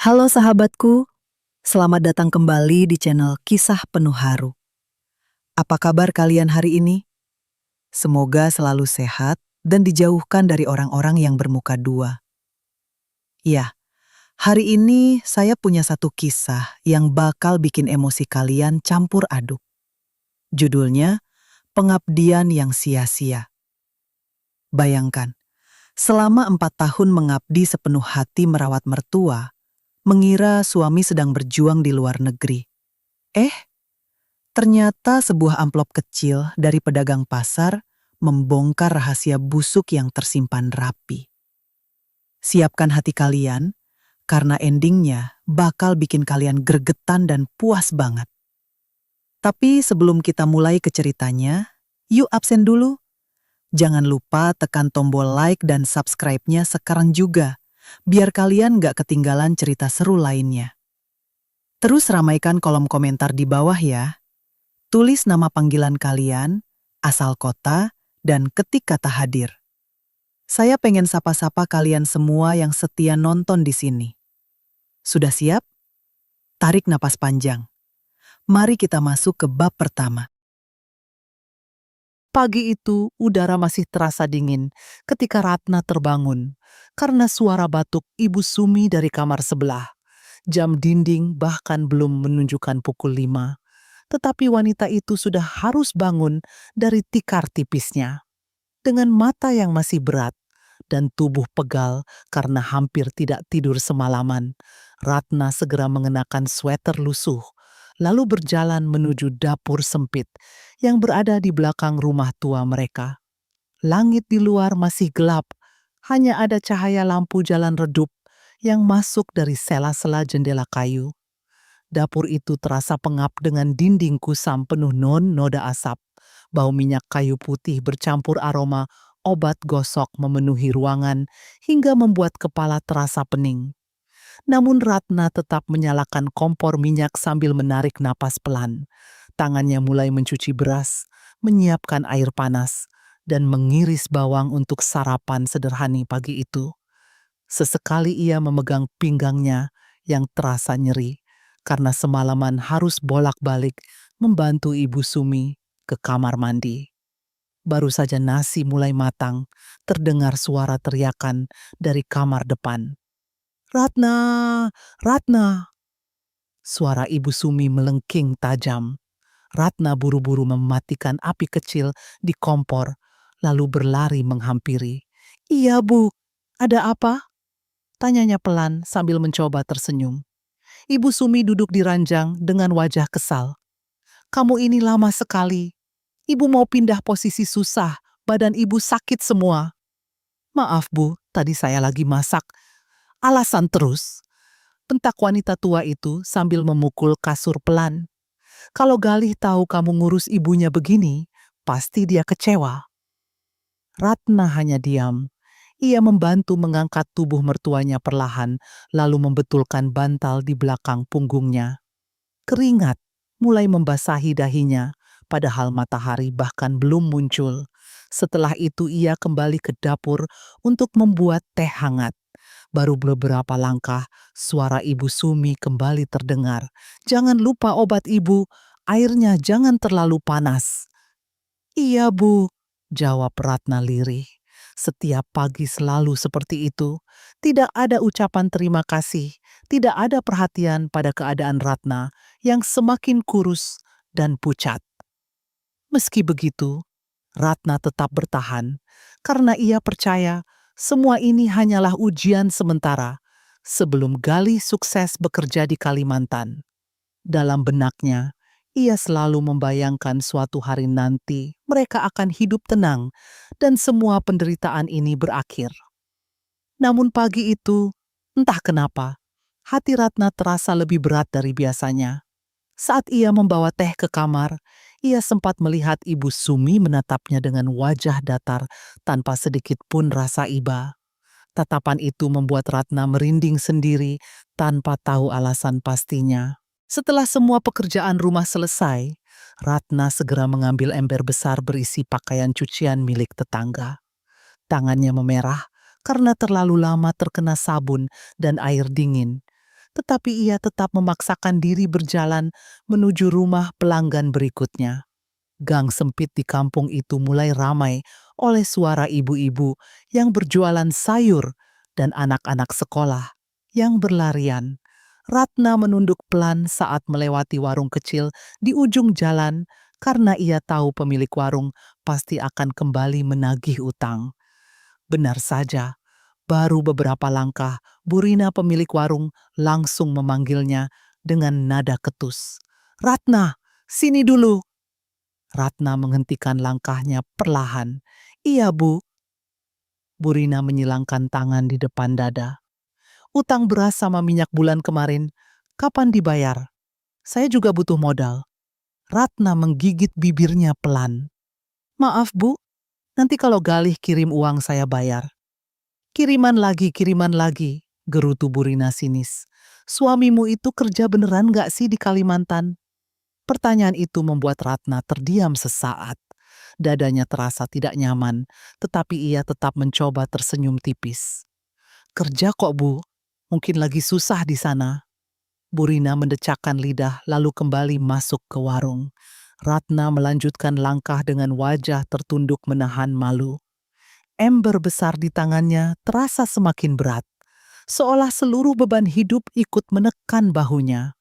Halo sahabatku, selamat datang kembali di channel Kisah Penuh Haru. Apa kabar kalian hari ini? Semoga selalu sehat dan dijauhkan dari orang-orang yang bermuka dua. Ya, hari ini saya punya satu kisah yang bakal bikin emosi kalian campur aduk. Judulnya, Pengabdian yang Sia-sia. Bayangkan, selama 4 tahun mengabdi sepenuh hati merawat mertua, mengira suami sedang berjuang di luar negeri. Ternyata sebuah amplop kecil dari pedagang pasar membongkar rahasia busuk yang tersimpan rapi. Siapkan hati kalian, karena endingnya bakal bikin kalian gregetan dan puas banget. Tapi sebelum kita mulai ke ceritanya, yuk absen dulu. Jangan lupa tekan tombol like dan subscribe-nya sekarang juga, biar kalian gak ketinggalan cerita seru lainnya. Terus ramaikan kolom komentar di bawah ya. Tulis nama panggilan kalian, asal kota, dan ketik kata hadir. Saya pengen sapa-sapa kalian semua yang setia nonton di sini. Sudah siap? Tarik napas panjang. Mari kita masuk ke bab pertama. Pagi itu, udara masih terasa dingin ketika Ratna terbangun karena suara batuk Ibu Sumi dari kamar sebelah. Jam dinding bahkan belum menunjukkan pukul 5, tetapi wanita itu sudah harus bangun dari tikar tipisnya. Dengan mata yang masih berat dan tubuh pegal karena hampir tidak tidur semalaman, Ratna segera mengenakan sweater lusuh, lalu berjalan menuju dapur sempit yang berada di belakang rumah tua mereka. Langit di luar masih gelap, hanya ada cahaya lampu jalan redup yang masuk dari sela-sela jendela kayu. Dapur itu terasa pengap dengan dinding kusam penuh noda asap. Bau minyak kayu putih bercampur aroma obat gosok memenuhi ruangan hingga membuat kepala terasa pening. Namun Ratna tetap menyalakan kompor minyak sambil menarik napas pelan. Tangannya mulai mencuci beras, menyiapkan air panas, dan mengiris bawang untuk sarapan sederhana pagi itu. Sesekali ia memegang pinggangnya yang terasa nyeri karena semalaman harus bolak-balik membantu Ibu Sumi ke kamar mandi. Baru saja nasi mulai matang, terdengar suara teriakan dari kamar depan. "Ratna! Ratna!" Suara Ibu Sumi melengking tajam. Ratna buru-buru mematikan api kecil di kompor, lalu berlari menghampiri. "Iya, Bu. Ada apa?" tanyanya pelan sambil mencoba tersenyum. Ibu Sumi duduk di ranjang dengan wajah kesal. "Kamu ini lama sekali. Ibu mau pindah posisi susah, badan ibu sakit semua." "Maaf, Bu, tadi saya lagi masak." "Alasan terus," bentak wanita tua itu sambil memukul kasur pelan. "Kalau Galih tahu kamu ngurus ibunya begini, pasti dia kecewa." Ratna hanya diam. Ia membantu mengangkat tubuh mertuanya perlahan, lalu membetulkan bantal di belakang punggungnya. Keringat mulai membasahi dahinya, padahal matahari bahkan belum muncul. Setelah itu ia kembali ke dapur untuk membuat teh hangat. Baru beberapa langkah, suara Ibu Sumi kembali terdengar. "Jangan lupa obat ibu, airnya jangan terlalu panas." "Iya, Bu," jawab Ratna lirih. Setiap pagi selalu seperti itu. Tidak ada ucapan terima kasih, tidak ada perhatian pada keadaan Ratna yang semakin kurus dan pucat. Meski begitu, Ratna tetap bertahan karena ia percaya semua ini hanyalah ujian sementara sebelum Galih sukses bekerja di Kalimantan. Dalam benaknya, ia selalu membayangkan suatu hari nanti mereka akan hidup tenang dan semua penderitaan ini berakhir. Namun pagi itu, entah kenapa, hati Ratna terasa lebih berat dari biasanya. Saat ia membawa teh ke kamar, ia sempat melihat Ibu Sumi menatapnya dengan wajah datar tanpa sedikit pun rasa iba. Tatapan itu membuat Ratna merinding sendiri tanpa tahu alasan pastinya. Setelah semua pekerjaan rumah selesai, Ratna segera mengambil ember besar berisi pakaian cucian milik tetangga. Tangannya memerah karena terlalu lama terkena sabun dan air dingin. tetapi ia tetap memaksakan diri berjalan menuju rumah pelanggan berikutnya. Gang sempit di kampung itu mulai ramai oleh suara ibu-ibu yang berjualan sayur dan anak-anak sekolah yang berlarian. Ratna menunduk pelan saat melewati warung kecil di ujung jalan karena ia tahu pemilik warung pasti akan kembali menagih utang. Benar saja, baru beberapa langkah, Burina pemilik warung langsung memanggilnya dengan nada ketus. "Ratna, sini dulu!" Ratna menghentikan langkahnya perlahan. "Iya, Bu." Burina menyilangkan tangan di depan dada. "Utang beras sama minyak bulan kemarin, kapan dibayar? Saya juga butuh modal." Ratna menggigit bibirnya pelan. "Maaf, Bu, nanti kalau Galih kirim uang saya bayar." Kiriman lagi," gerutu Burina sinis. "Suamimu itu kerja beneran gak sih di Kalimantan?" Pertanyaan itu membuat Ratna terdiam sesaat. Dadanya terasa tidak nyaman, tetapi ia tetap mencoba tersenyum tipis. "Kerja kok, Bu. Mungkin lagi susah di sana." Burina mendecakkan lidah lalu kembali masuk ke warung. Ratna melanjutkan langkah dengan wajah tertunduk menahan malu. Ember besar di tangannya terasa semakin berat, seolah seluruh beban hidup ikut menekan bahunya.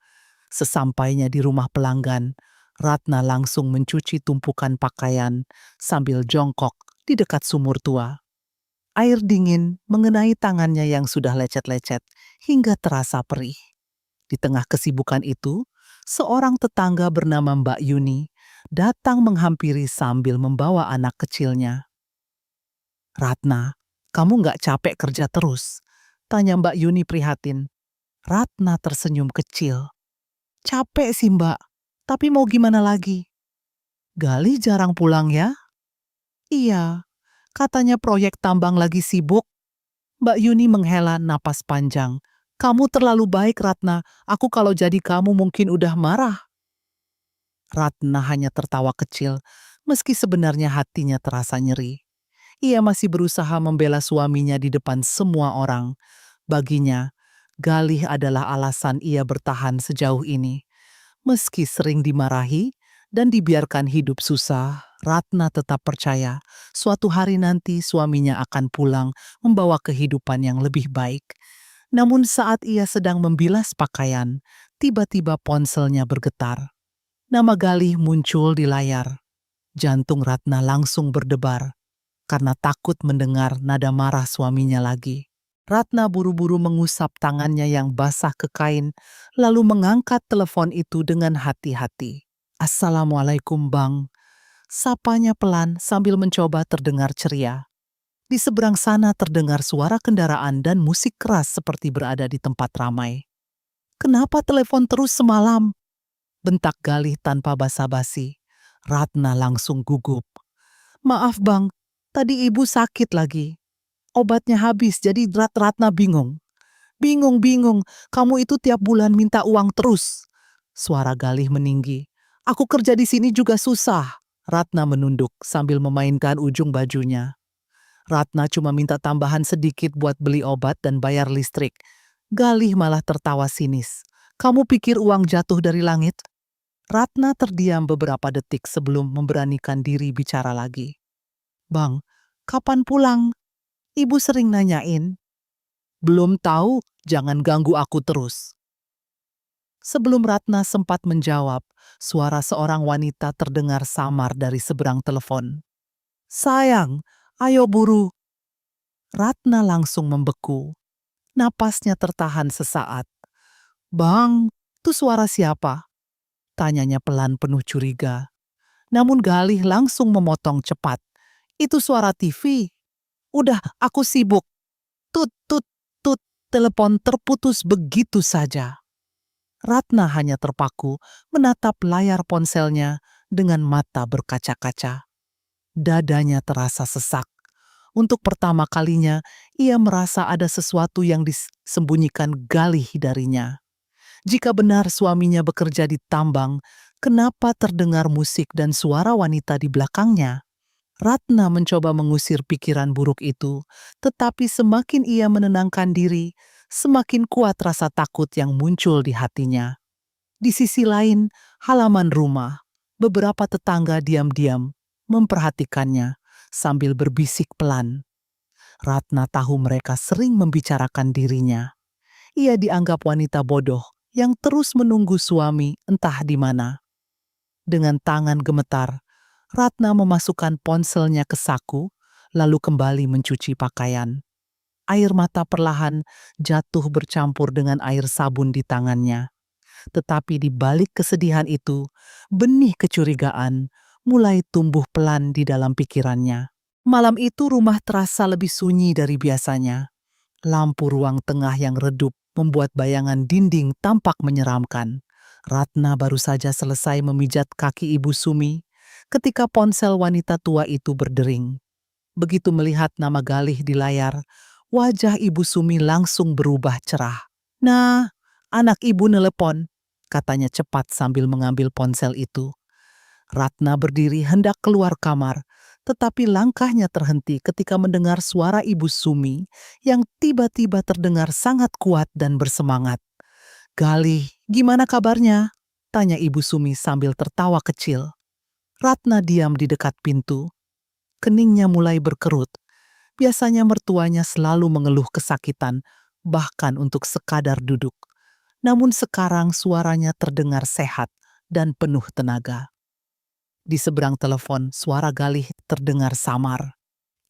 Sesampainya di rumah pelanggan, Ratna langsung mencuci tumpukan pakaian sambil jongkok di dekat sumur tua. Air dingin mengenai tangannya yang sudah lecet-lecet hingga terasa perih. Di tengah kesibukan itu, seorang tetangga bernama Mbak Yuni datang menghampiri sambil membawa anak kecilnya. "Ratna, kamu nggak capek kerja terus?" tanya Mbak Yuni prihatin. Ratna tersenyum kecil. "Capek sih, Mbak, tapi mau gimana lagi? Gali jarang pulang ya?" "Iya, katanya proyek tambang lagi sibuk." Mbak Yuni menghela napas panjang. "Kamu terlalu baik, Ratna. Aku kalau jadi kamu mungkin udah marah." Ratna hanya tertawa kecil, meski sebenarnya hatinya terasa nyeri. Ia masih berusaha membela suaminya di depan semua orang. Baginya, Galih adalah alasan ia bertahan sejauh ini. Meski sering dimarahi dan dibiarkan hidup susah, Ratna tetap percaya suatu hari nanti suaminya akan pulang membawa kehidupan yang lebih baik. Namun saat ia sedang membilas pakaian, tiba-tiba ponselnya bergetar. Nama Galih muncul di layar. Jantung Ratna langsung berdebar karena takut mendengar nada marah suaminya lagi. Ratna buru-buru mengusap tangannya yang basah ke kain, lalu mengangkat telepon itu dengan hati-hati. "Assalamualaikum, Bang." Sapanya pelan sambil mencoba terdengar ceria. Di seberang sana terdengar suara kendaraan dan musik keras seperti berada di tempat ramai. "Kenapa telepon terus semalam?" bentak Galih tanpa basa-basi. Ratna langsung gugup. "Maaf, Bang, tadi ibu sakit lagi. Obatnya habis jadi Ratna bingung." Bingung, kamu itu tiap bulan minta uang terus." Suara Galih meninggi. "Aku kerja di sini juga susah." Ratna menunduk sambil memainkan ujung bajunya. Ratna cuma minta tambahan sedikit buat beli obat dan bayar listrik. Galih malah tertawa sinis. "Kamu pikir uang jatuh dari langit?" Ratna terdiam beberapa detik sebelum memberanikan diri bicara lagi. "Bang, kapan pulang? Ibu sering nanyain." "Belum tahu, jangan ganggu aku terus." Sebelum Ratna sempat menjawab, suara seorang wanita terdengar samar dari seberang telepon. "Sayang, ayo buru." Ratna langsung membeku. Napasnya tertahan sesaat. "Bang, itu suara siapa?" tanyanya pelan penuh curiga. Namun Galih langsung memotong cepat. "Itu suara TV. Udah, aku sibuk." Tut, tut, tut, telepon terputus begitu saja. Ratna hanya terpaku menatap layar ponselnya dengan mata berkaca-kaca. Dadanya terasa sesak. Untuk pertama kalinya, ia merasa ada sesuatu yang disembunyikan Galih darinya. Jika benar suaminya bekerja di tambang, kenapa terdengar musik dan suara wanita di belakangnya? Ratna mencoba mengusir pikiran buruk itu, tetapi semakin ia menenangkan diri, semakin kuat rasa takut yang muncul di hatinya. Di sisi lain, halaman rumah, beberapa tetangga diam-diam memperhatikannya sambil berbisik pelan. Ratna tahu mereka sering membicarakan dirinya. Ia dianggap wanita bodoh yang terus menunggu suami entah di mana. Dengan tangan gemetar, Ratna memasukkan ponselnya ke saku, lalu kembali mencuci pakaian. Air mata perlahan jatuh bercampur dengan air sabun di tangannya. Tetapi di balik kesedihan itu, benih kecurigaan mulai tumbuh pelan di dalam pikirannya. Malam itu rumah terasa lebih sunyi dari biasanya. Lampu ruang tengah yang redup membuat bayangan dinding tampak menyeramkan. Ratna baru saja selesai memijat kaki Ibu Sumi ketika ponsel wanita tua itu berdering. Begitu melihat nama Galih di layar, wajah Ibu Sumi langsung berubah cerah. "Nah, anak ibu nelepon," katanya cepat sambil mengambil ponsel itu. Ratna berdiri hendak keluar kamar, tetapi langkahnya terhenti ketika mendengar suara Ibu Sumi yang tiba-tiba terdengar sangat kuat dan bersemangat. "Galih, gimana kabarnya?" tanya Ibu Sumi sambil tertawa kecil. Ratna diam di dekat pintu. Keningnya mulai berkerut. Biasanya mertuanya selalu mengeluh kesakitan, bahkan untuk sekadar duduk. Namun sekarang suaranya terdengar sehat dan penuh tenaga. Di seberang telepon, suara Galih terdengar samar.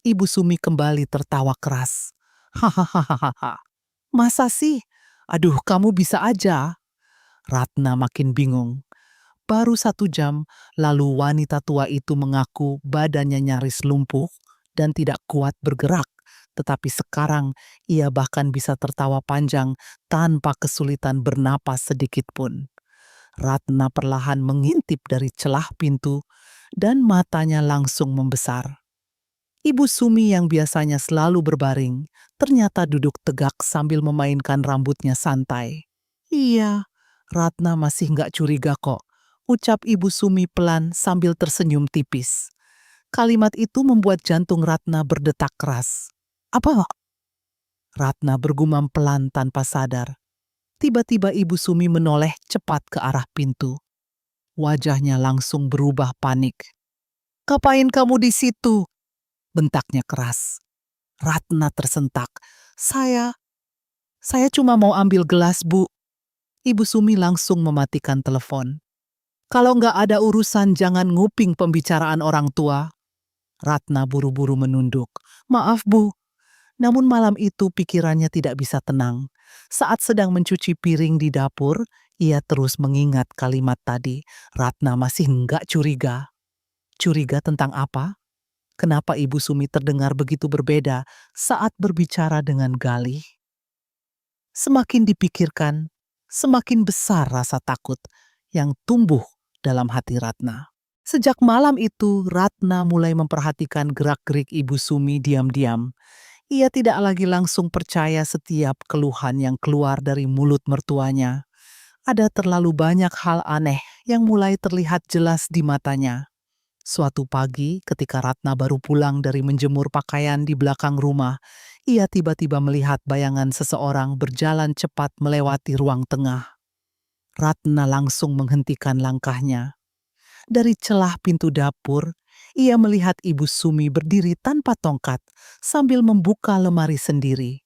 Ibu Sumi kembali tertawa keras. "Hahaha, masa sih? Aduh, kamu bisa aja." Ratna makin bingung. Baru 1 jam, lalu wanita tua itu mengaku badannya nyaris lumpuh dan tidak kuat bergerak. Tetapi sekarang ia bahkan bisa tertawa panjang tanpa kesulitan bernapas sedikit pun. Ratna perlahan mengintip dari celah pintu dan matanya langsung membesar. Ibu Sumi yang biasanya selalu berbaring, ternyata duduk tegak sambil memainkan rambutnya santai. "Iya, Ratna masih nggak curiga kok," ucap Ibu Sumi pelan sambil tersenyum tipis. Kalimat itu membuat jantung Ratna berdetak keras. "Apa?" Ratna bergumam pelan tanpa sadar. Tiba-tiba Ibu Sumi menoleh cepat ke arah pintu. Wajahnya langsung berubah panik. "Ngapain kamu di situ?" bentaknya keras. Ratna tersentak. Saya cuma mau ambil gelas, Bu." Ibu Sumi langsung mematikan telepon. "Kalau nggak ada urusan jangan nguping pembicaraan orang tua." Ratna buru-buru menunduk. "Maaf, Bu." Namun malam itu pikirannya tidak bisa tenang. Saat sedang mencuci piring di dapur, ia terus mengingat kalimat tadi. Ratna masih nggak curiga. Curiga tentang apa? Kenapa Ibu Sumi terdengar begitu berbeda saat berbicara dengan Galih? Semakin dipikirkan, semakin besar rasa takut yang tumbuh dalam hati Ratna. Sejak malam itu, Ratna mulai memperhatikan gerak-gerik Ibu Sumi diam-diam. Ia tidak lagi langsung percaya setiap keluhan yang keluar dari mulut mertuanya. Ada terlalu banyak hal aneh yang mulai terlihat jelas di matanya. Suatu pagi, ketika Ratna baru pulang dari menjemur pakaian di belakang rumah, ia tiba-tiba melihat bayangan seseorang berjalan cepat melewati ruang tengah. Ratna langsung menghentikan langkahnya. Dari celah pintu dapur, ia melihat Ibu Sumi berdiri tanpa tongkat sambil membuka lemari sendiri.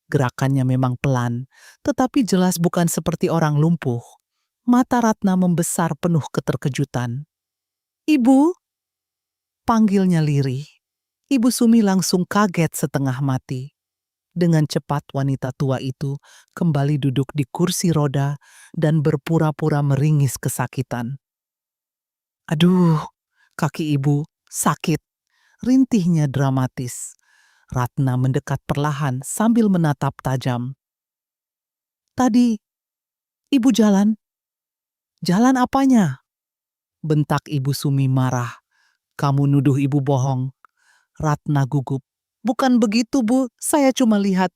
Gerakannya memang pelan, tetapi jelas bukan seperti orang lumpuh. Mata Ratna membesar penuh keterkejutan. "Ibu?" panggilnya lirih. Ibu Sumi langsung kaget setengah mati. Dengan cepat wanita tua itu kembali duduk di kursi roda dan berpura-pura meringis kesakitan. "Aduh, kaki ibu sakit," rintihnya dramatis. Ratna mendekat perlahan sambil menatap tajam. "Tadi, ibu jalan? Jalan apanya?" bentak Ibu Sumi marah. "Kamu nuduh ibu bohong." Ratna gugup. "Bukan begitu, Bu. Saya cuma lihat."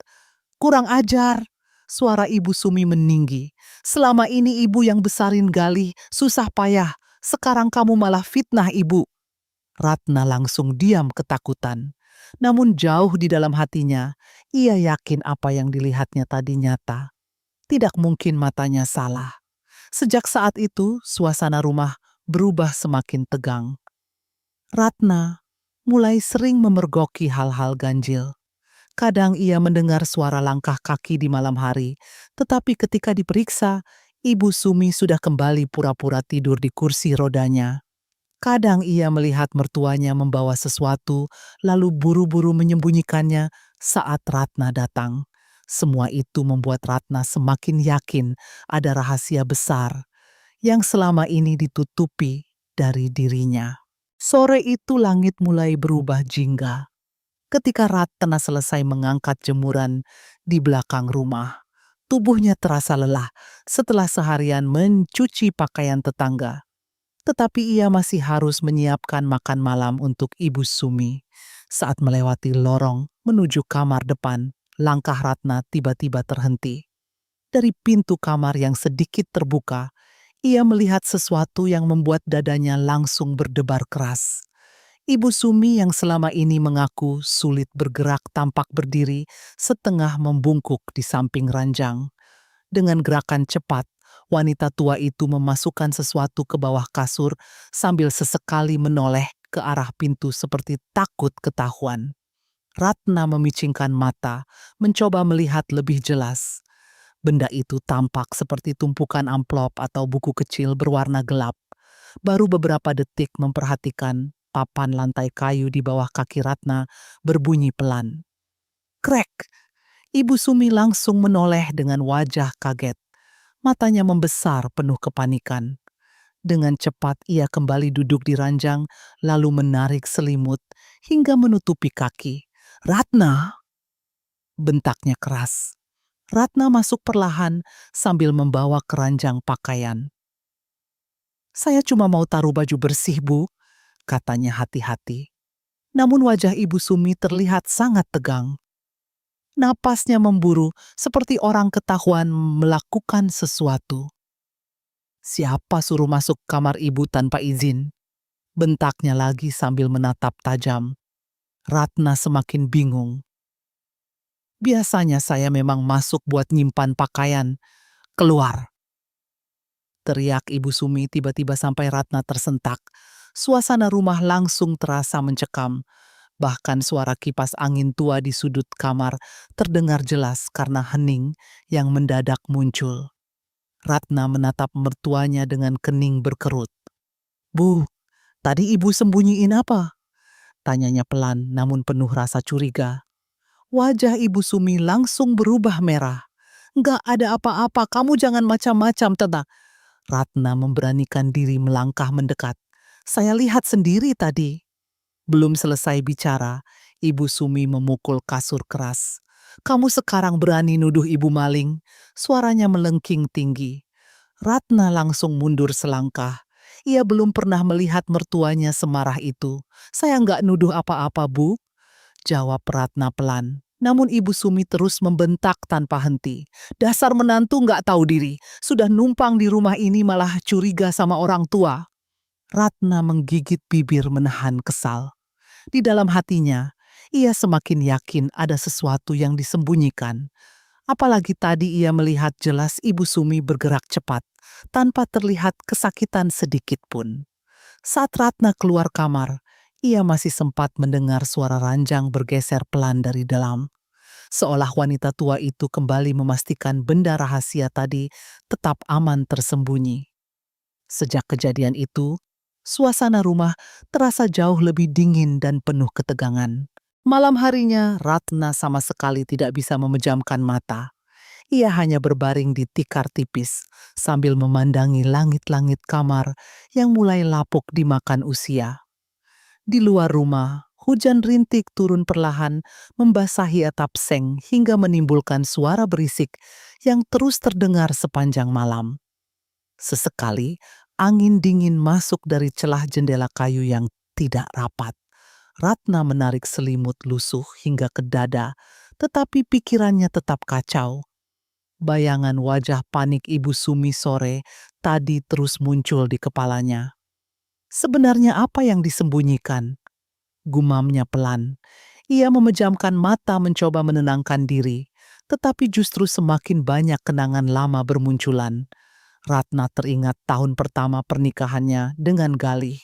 "Kurang ajar." Suara Ibu Sumi meninggi. "Selama ini ibu yang besarin Galih, susah payah. Sekarang kamu malah fitnah ibu." Ratna langsung diam ketakutan. Namun jauh di dalam hatinya, ia yakin apa yang dilihatnya tadi nyata. Tidak mungkin matanya salah. Sejak saat itu, suasana rumah berubah semakin tegang. Ratna mulai sering memergoki hal-hal ganjil. Kadang ia mendengar suara langkah kaki di malam hari, tetapi ketika diperiksa, Ibu Sumi sudah kembali pura-pura tidur di kursi rodanya. Kadang ia melihat mertuanya membawa sesuatu, lalu buru-buru menyembunyikannya saat Ratna datang. Semua itu membuat Ratna semakin yakin ada rahasia besar yang selama ini ditutupi dari dirinya. Sore itu langit mulai berubah jingga. Ketika Ratna selesai mengangkat jemuran di belakang rumah, tubuhnya terasa lelah setelah seharian mencuci pakaian tetangga. Tetapi ia masih harus menyiapkan makan malam untuk Ibu Sumi. Saat melewati lorong menuju kamar depan, langkah Ratna tiba-tiba terhenti. Dari pintu kamar yang sedikit terbuka, ia melihat sesuatu yang membuat dadanya langsung berdebar keras. Ibu Sumi yang selama ini mengaku sulit bergerak tampak berdiri setengah membungkuk di samping ranjang. Dengan gerakan cepat, wanita tua itu memasukkan sesuatu ke bawah kasur sambil sesekali menoleh ke arah pintu seperti takut ketahuan. Ratna memicingkan mata, mencoba melihat lebih jelas. Benda itu tampak seperti tumpukan amplop atau buku kecil berwarna gelap. Baru beberapa detik memperhatikan, papan lantai kayu di bawah kaki Ratna berbunyi pelan. Krek! Ibu Sumi langsung menoleh dengan wajah kaget. Matanya membesar penuh kepanikan. Dengan cepat ia kembali duduk di ranjang, lalu menarik selimut hingga menutupi kaki. Ratna! Bentaknya keras. Ratna masuk perlahan sambil membawa keranjang pakaian. Saya cuma mau taruh baju bersih, Bu, katanya hati-hati. Namun wajah Ibu Sumi terlihat sangat tegang. Napasnya memburu seperti orang ketahuan melakukan sesuatu. Siapa suruh masuk kamar ibu tanpa izin? Bentaknya lagi sambil menatap tajam. Ratna semakin bingung. Biasanya saya memang masuk buat nyimpan pakaian. Keluar! Teriak Ibu Sumi tiba-tiba sampai Ratna tersentak. Suasana rumah langsung terasa mencekam. Bahkan suara kipas angin tua di sudut kamar terdengar jelas karena hening yang mendadak muncul. Ratna menatap mertuanya dengan kening berkerut. Bu, tadi ibu sembunyiin apa? Tanyanya pelan namun penuh rasa curiga. Wajah Ibu Sumi langsung berubah merah. Nggak ada apa-apa, kamu jangan macam-macam, Teta. Ratna memberanikan diri melangkah mendekat. Saya lihat sendiri tadi. Belum selesai bicara, Ibu Sumi memukul kasur keras. Kamu sekarang berani nuduh ibu maling? Suaranya melengking tinggi. Ratna langsung mundur selangkah. Ia belum pernah melihat mertuanya semarah itu. Saya nggak nuduh apa-apa, Bu, jawab Ratna pelan. Namun Ibu Sumi terus membentak tanpa henti. Dasar menantu nggak tahu diri. Sudah numpang di rumah ini malah curiga sama orang tua. Ratna menggigit bibir menahan kesal. Di dalam hatinya, ia semakin yakin ada sesuatu yang disembunyikan. Apalagi tadi ia melihat jelas Ibu Sumi bergerak cepat, tanpa terlihat kesakitan sedikit pun. Saat Ratna keluar kamar, ia masih sempat mendengar suara ranjang bergeser pelan dari dalam. Seolah wanita tua itu kembali memastikan benda rahasia tadi tetap aman tersembunyi. Sejak kejadian itu, suasana rumah terasa jauh lebih dingin dan penuh ketegangan. Malam harinya, Ratna sama sekali tidak bisa memejamkan mata. Ia hanya berbaring di tikar tipis sambil memandangi langit-langit kamar yang mulai lapuk dimakan usia. Di luar rumah, hujan rintik turun perlahan membasahi atap seng hingga menimbulkan suara berisik yang terus terdengar sepanjang malam. Sesekali, angin dingin masuk dari celah jendela kayu yang tidak rapat. Ratna menarik selimut lusuh hingga ke dada, tetapi pikirannya tetap kacau. Bayangan wajah panik Ibu Sumi sore tadi terus muncul di kepalanya. Sebenarnya apa yang disembunyikan? Gumamnya pelan. Ia memejamkan mata mencoba menenangkan diri, tetapi justru semakin banyak kenangan lama bermunculan. Ratna teringat tahun pertama pernikahannya dengan Galih.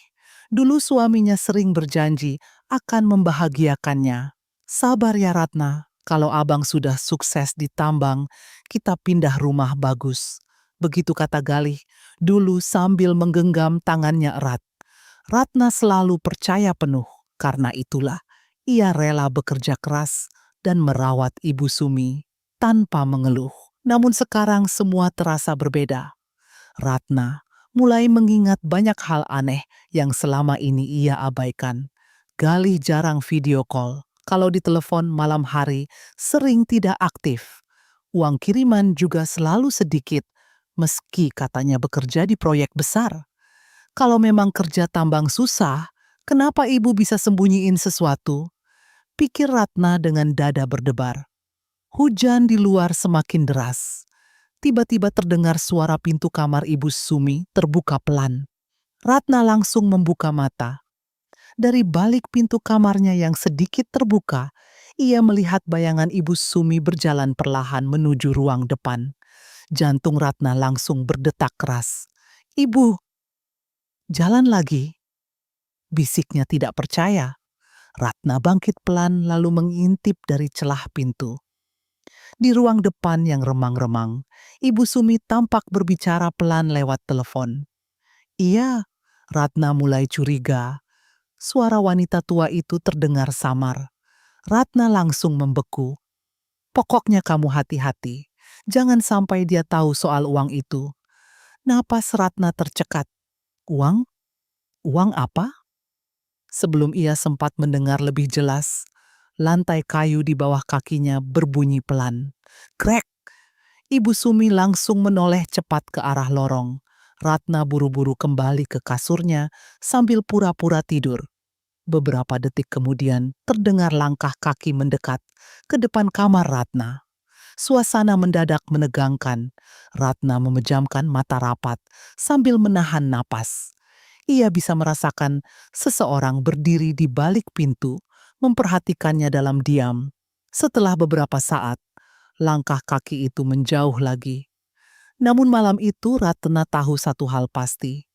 Dulu suaminya sering berjanji akan membahagiakannya. Sabar ya Ratna, kalau abang sudah sukses di tambang, kita pindah rumah bagus. Begitu kata Galih, dulu sambil menggenggam tangannya erat. Ratna selalu percaya penuh, karena itulah ia rela bekerja keras dan merawat Ibu Sumi tanpa mengeluh. Namun sekarang semua terasa berbeda. Ratna mulai mengingat banyak hal aneh yang selama ini ia abaikan. Galih jarang video call. Kalau ditelepon malam hari, sering tidak aktif. Uang kiriman juga selalu sedikit, meski katanya bekerja di proyek besar. Kalau memang kerja tambang susah, kenapa ibu bisa sembunyiin sesuatu? Pikir Ratna dengan dada berdebar. Hujan di luar semakin deras. Tiba-tiba terdengar suara pintu kamar Ibu Sumi terbuka pelan. Ratna langsung membuka mata. Dari balik pintu kamarnya yang sedikit terbuka, ia melihat bayangan Ibu Sumi berjalan perlahan menuju ruang depan. Jantung Ratna langsung berdetak keras. "Ibu, jalan lagi," bisiknya tidak percaya. Ratna bangkit pelan lalu mengintip dari celah pintu. Di ruang depan yang remang-remang, Ibu Sumi tampak berbicara pelan lewat telepon. "Iya," Ratna mulai curiga. Suara wanita tua itu terdengar samar. Ratna langsung membeku. "Pokoknya kamu hati-hati. Jangan sampai dia tahu soal uang itu." Napas Ratna tercekat. "Uang? Uang apa?" Sebelum ia sempat mendengar lebih jelas, lantai kayu di bawah kakinya berbunyi pelan. Krek! Ibu Sumi langsung menoleh cepat ke arah lorong. Ratna buru-buru kembali ke kasurnya sambil pura-pura tidur. Beberapa detik kemudian terdengar langkah kaki mendekat ke depan kamar Ratna. Suasana mendadak menegangkan. Ratna memejamkan mata rapat sambil menahan napas. Ia bisa merasakan seseorang berdiri di balik pintu, memperhatikannya dalam diam. Setelah beberapa saat, langkah kaki itu menjauh lagi. Namun malam itu Ratna tahu satu hal pasti.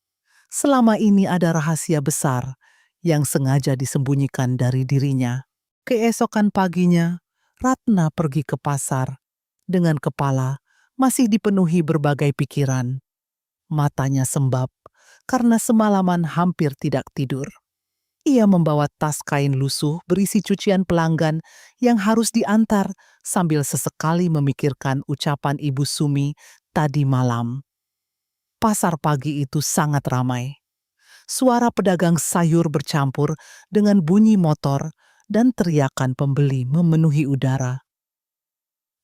Selama ini ada rahasia besar yang sengaja disembunyikan dari dirinya. Keesokan paginya, Ratna pergi ke pasar dengan kepala masih dipenuhi berbagai pikiran. Matanya sembab karena semalaman hampir tidak tidur. Ia membawa tas kain lusuh berisi cucian pelanggan yang harus diantar sambil sesekali memikirkan ucapan Ibu Sumi tadi malam. Pasar pagi itu sangat ramai. Suara pedagang sayur bercampur dengan bunyi motor dan teriakan pembeli memenuhi udara.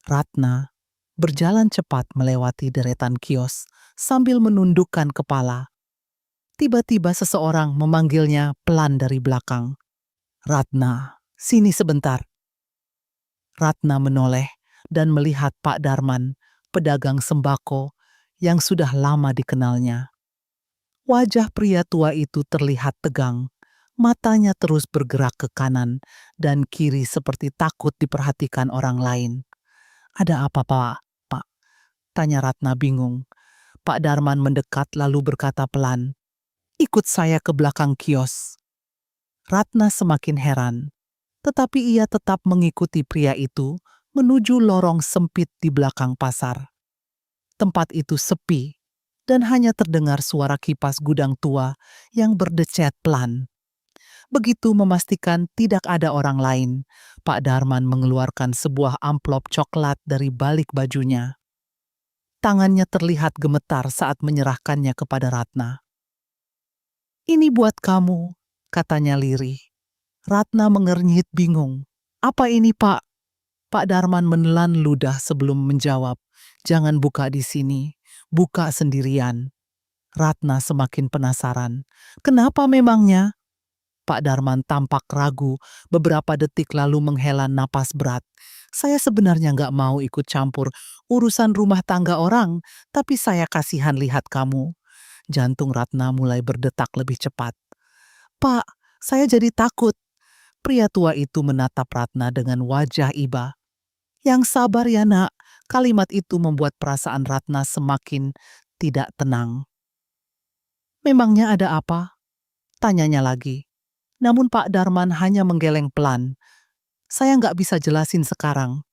Ratna berjalan cepat melewati deretan kios sambil menundukkan kepala. Tiba-tiba seseorang memanggilnya pelan dari belakang. "Ratna, sini sebentar." Ratna menoleh dan melihat Pak Darman, pedagang sembako yang sudah lama dikenalnya. Wajah pria tua itu terlihat tegang. Matanya terus bergerak ke kanan dan kiri seperti takut diperhatikan orang lain. "Ada apa, Pak?" Tanya Ratna bingung. Pak Darman mendekat lalu berkata pelan, "Ikut saya ke belakang kios." Ratna semakin heran, tetapi ia tetap mengikuti pria itu menuju lorong sempit di belakang pasar. Tempat itu sepi dan hanya terdengar suara kipas gudang tua yang berdecet pelan. Begitu memastikan tidak ada orang lain, Pak Darman mengeluarkan sebuah amplop coklat dari balik bajunya. Tangannya terlihat gemetar saat menyerahkannya kepada Ratna. "Ini buat kamu," katanya lirih. Ratna mengernyit bingung. "Apa ini, Pak?" Pak Darman menelan ludah sebelum menjawab. "Jangan buka di sini, buka sendirian." Ratna semakin penasaran. "Kenapa memangnya?" Pak Darman tampak ragu, beberapa detik lalu menghela napas berat. "Saya sebenarnya nggak mau ikut campur urusan rumah tangga orang, tapi saya kasihan lihat kamu." Jantung Ratna mulai berdetak lebih cepat. "Pak, saya jadi takut." Pria tua itu menatap Ratna dengan wajah iba. Yang sabar ya nak, kalimat itu membuat perasaan Ratna semakin tidak tenang. Memangnya ada apa? Tanyanya lagi. Namun Pak Darman hanya menggeleng pelan. Saya nggak bisa jelasin sekarang.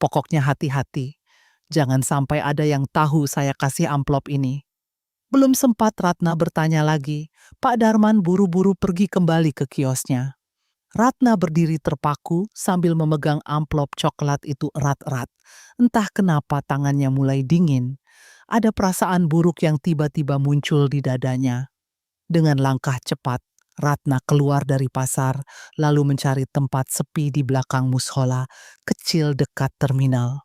Pokoknya hati-hati. Jangan sampai ada yang tahu saya kasih amplop ini. Belum sempat Ratna bertanya lagi, Pak Darman buru-buru pergi kembali ke kiosnya. Ratna berdiri terpaku sambil memegang amplop coklat itu erat-erat. Entah kenapa tangannya mulai dingin. Ada perasaan buruk yang tiba-tiba muncul di dadanya. Dengan langkah cepat, Ratna keluar dari pasar, lalu mencari tempat sepi di belakang mushola, kecil dekat terminal.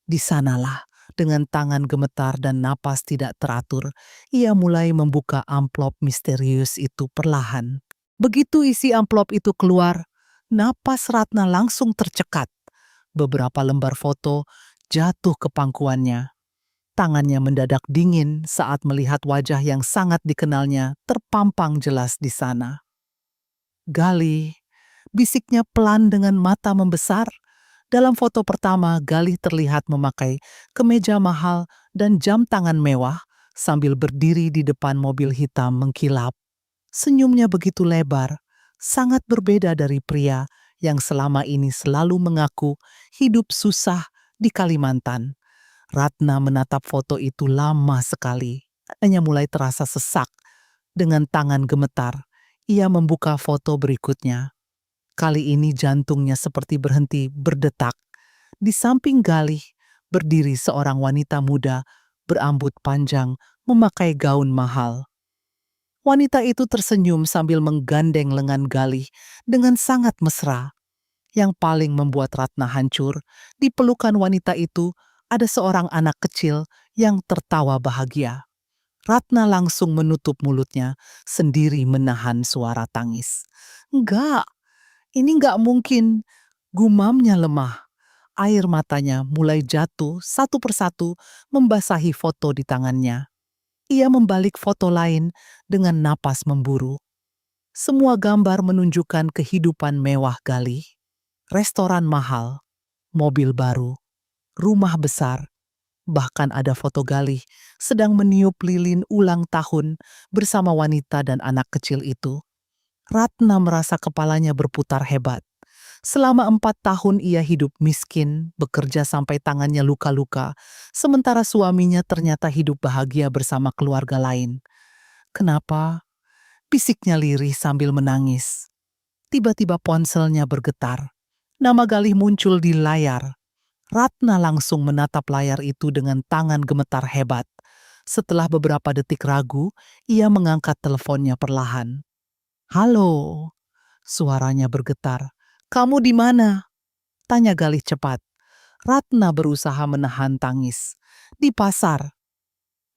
Di sanalah, dengan tangan gemetar dan napas tidak teratur, ia mulai membuka amplop misterius itu perlahan. Begitu isi amplop itu keluar, napas Ratna langsung tercekat. Beberapa lembar foto jatuh ke pangkuannya. Tangannya mendadak dingin saat melihat wajah yang sangat dikenalnya terpampang jelas di sana. Galih, bisiknya pelan dengan mata membesar. Dalam foto pertama, Galih terlihat memakai kemeja mahal dan jam tangan mewah sambil berdiri di depan mobil hitam mengkilap. Senyumnya begitu lebar, sangat berbeda dari pria yang selama ini selalu mengaku hidup susah di Kalimantan. Ratna menatap foto itu lama sekali. Hanya mulai terasa sesak. Dengan tangan gemetar, ia membuka foto berikutnya. Kali ini jantungnya seperti berhenti berdetak. Di samping Galih, berdiri seorang wanita muda berambut panjang memakai gaun mahal. Wanita itu tersenyum sambil menggandeng lengan Galih dengan sangat mesra. Yang paling membuat Ratna hancur, di pelukan wanita itu ada seorang anak kecil yang tertawa bahagia. Ratna langsung menutup mulutnya, sendiri menahan suara tangis. Enggak, ini enggak mungkin. Gumamnya lemah. Air matanya mulai jatuh satu persatu membasahi foto di tangannya. Ia membalik foto lain dengan napas memburu. Semua gambar menunjukkan kehidupan mewah Galih. Restoran mahal, mobil baru, rumah besar. Bahkan ada foto Galih sedang meniup lilin ulang tahun bersama wanita dan anak kecil itu. Ratna merasa kepalanya berputar hebat. Selama 4 tahun ia hidup miskin, bekerja sampai tangannya luka-luka, sementara suaminya ternyata hidup bahagia bersama keluarga lain. Kenapa? Bisiknya lirih sambil menangis. Tiba-tiba ponselnya bergetar. Nama Galih muncul di layar. Ratna langsung menatap layar itu dengan tangan gemetar hebat. Setelah beberapa detik ragu, ia mengangkat teleponnya perlahan. Halo, suaranya bergetar. Kamu di mana? Tanya Galih cepat. Ratna berusaha menahan tangis. Di pasar.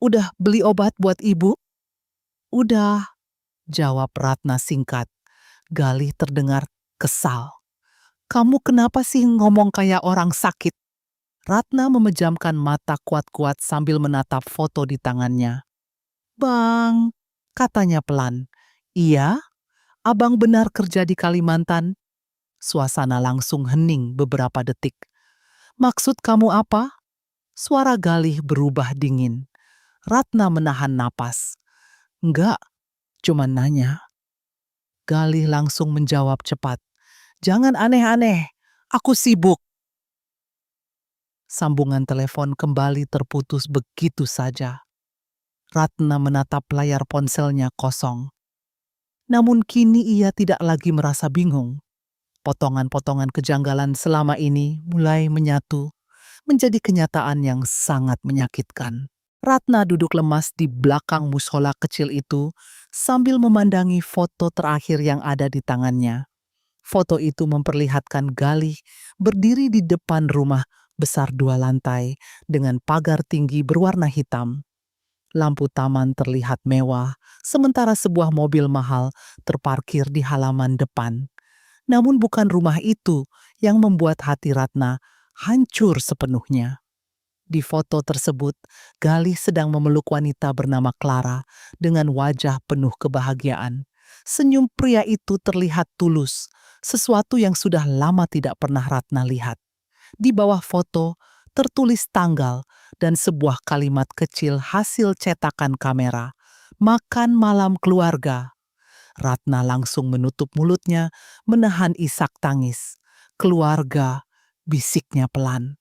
Udah beli obat buat ibu? Udah, jawab Ratna singkat. Galih terdengar kesal. Kamu kenapa sih ngomong kayak orang sakit? Ratna memejamkan mata kuat-kuat sambil menatap foto di tangannya. Bang, katanya pelan. Iya, abang benar kerja di Kalimantan. Suasana langsung hening beberapa detik. Maksud kamu apa? Suara Galih berubah dingin. Ratna menahan napas. Enggak, cuma nanya. Galih langsung menjawab cepat. Jangan aneh-aneh, aku sibuk. Sambungan telepon kembali terputus begitu saja. Ratna menatap layar ponselnya kosong. Namun kini ia tidak lagi merasa bingung. Potongan-potongan kejanggalan selama ini mulai menyatu menjadi kenyataan yang sangat menyakitkan. Ratna duduk lemas di belakang mushola kecil itu sambil memandangi foto terakhir yang ada di tangannya. Foto itu memperlihatkan Galih berdiri di depan rumah besar 2 lantai dengan pagar tinggi berwarna hitam. Lampu taman terlihat mewah, sementara sebuah mobil mahal terparkir di halaman depan. Namun bukan rumah itu yang membuat hati Ratna hancur sepenuhnya. Di foto tersebut, Galih sedang memeluk wanita bernama Clara dengan wajah penuh kebahagiaan. Senyum pria itu terlihat tulus, sesuatu yang sudah lama tidak pernah Ratna lihat. Di bawah foto tertulis tanggal dan sebuah kalimat kecil hasil cetakan kamera. Makan malam keluarga. Ratna langsung menutup mulutnya, menahan isak tangis. Keluarga, bisiknya pelan.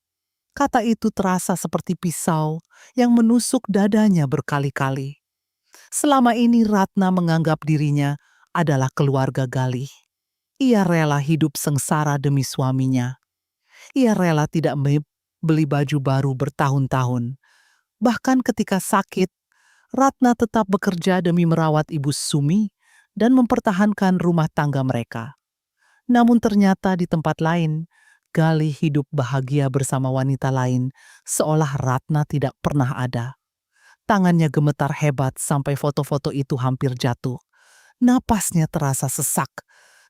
Kata itu terasa seperti pisau yang menusuk dadanya berkali-kali. Selama ini Ratna menganggap dirinya adalah keluarga Galih. Ia rela hidup sengsara demi suaminya. Ia rela tidak beli baju baru bertahun-tahun. Bahkan ketika sakit, Ratna tetap bekerja demi merawat Ibu Sumi dan mempertahankan rumah tangga mereka. Namun ternyata di tempat lain, Galih hidup bahagia bersama wanita lain, seolah Ratna tidak pernah ada. Tangannya gemetar hebat sampai foto-foto itu hampir jatuh. Napasnya terasa sesak.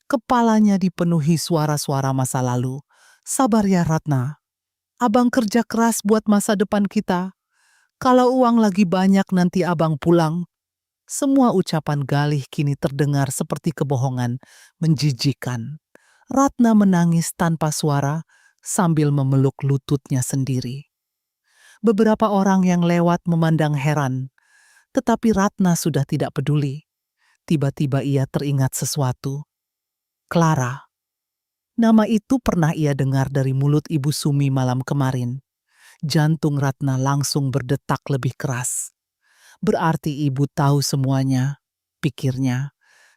Kepalanya dipenuhi suara-suara masa lalu. Sabar ya Ratna. Abang kerja keras buat masa depan kita. Kalau uang lagi banyak nanti abang pulang. Semua ucapan Galih kini terdengar seperti kebohongan, menjijikan. Ratna menangis tanpa suara sambil memeluk lututnya sendiri. Beberapa orang yang lewat memandang heran, tetapi Ratna sudah tidak peduli. Tiba-tiba ia teringat sesuatu. Clara. Nama itu pernah ia dengar dari mulut Ibu Sumi malam kemarin. Jantung Ratna langsung berdetak lebih keras. Berarti ibu tahu semuanya, pikirnya.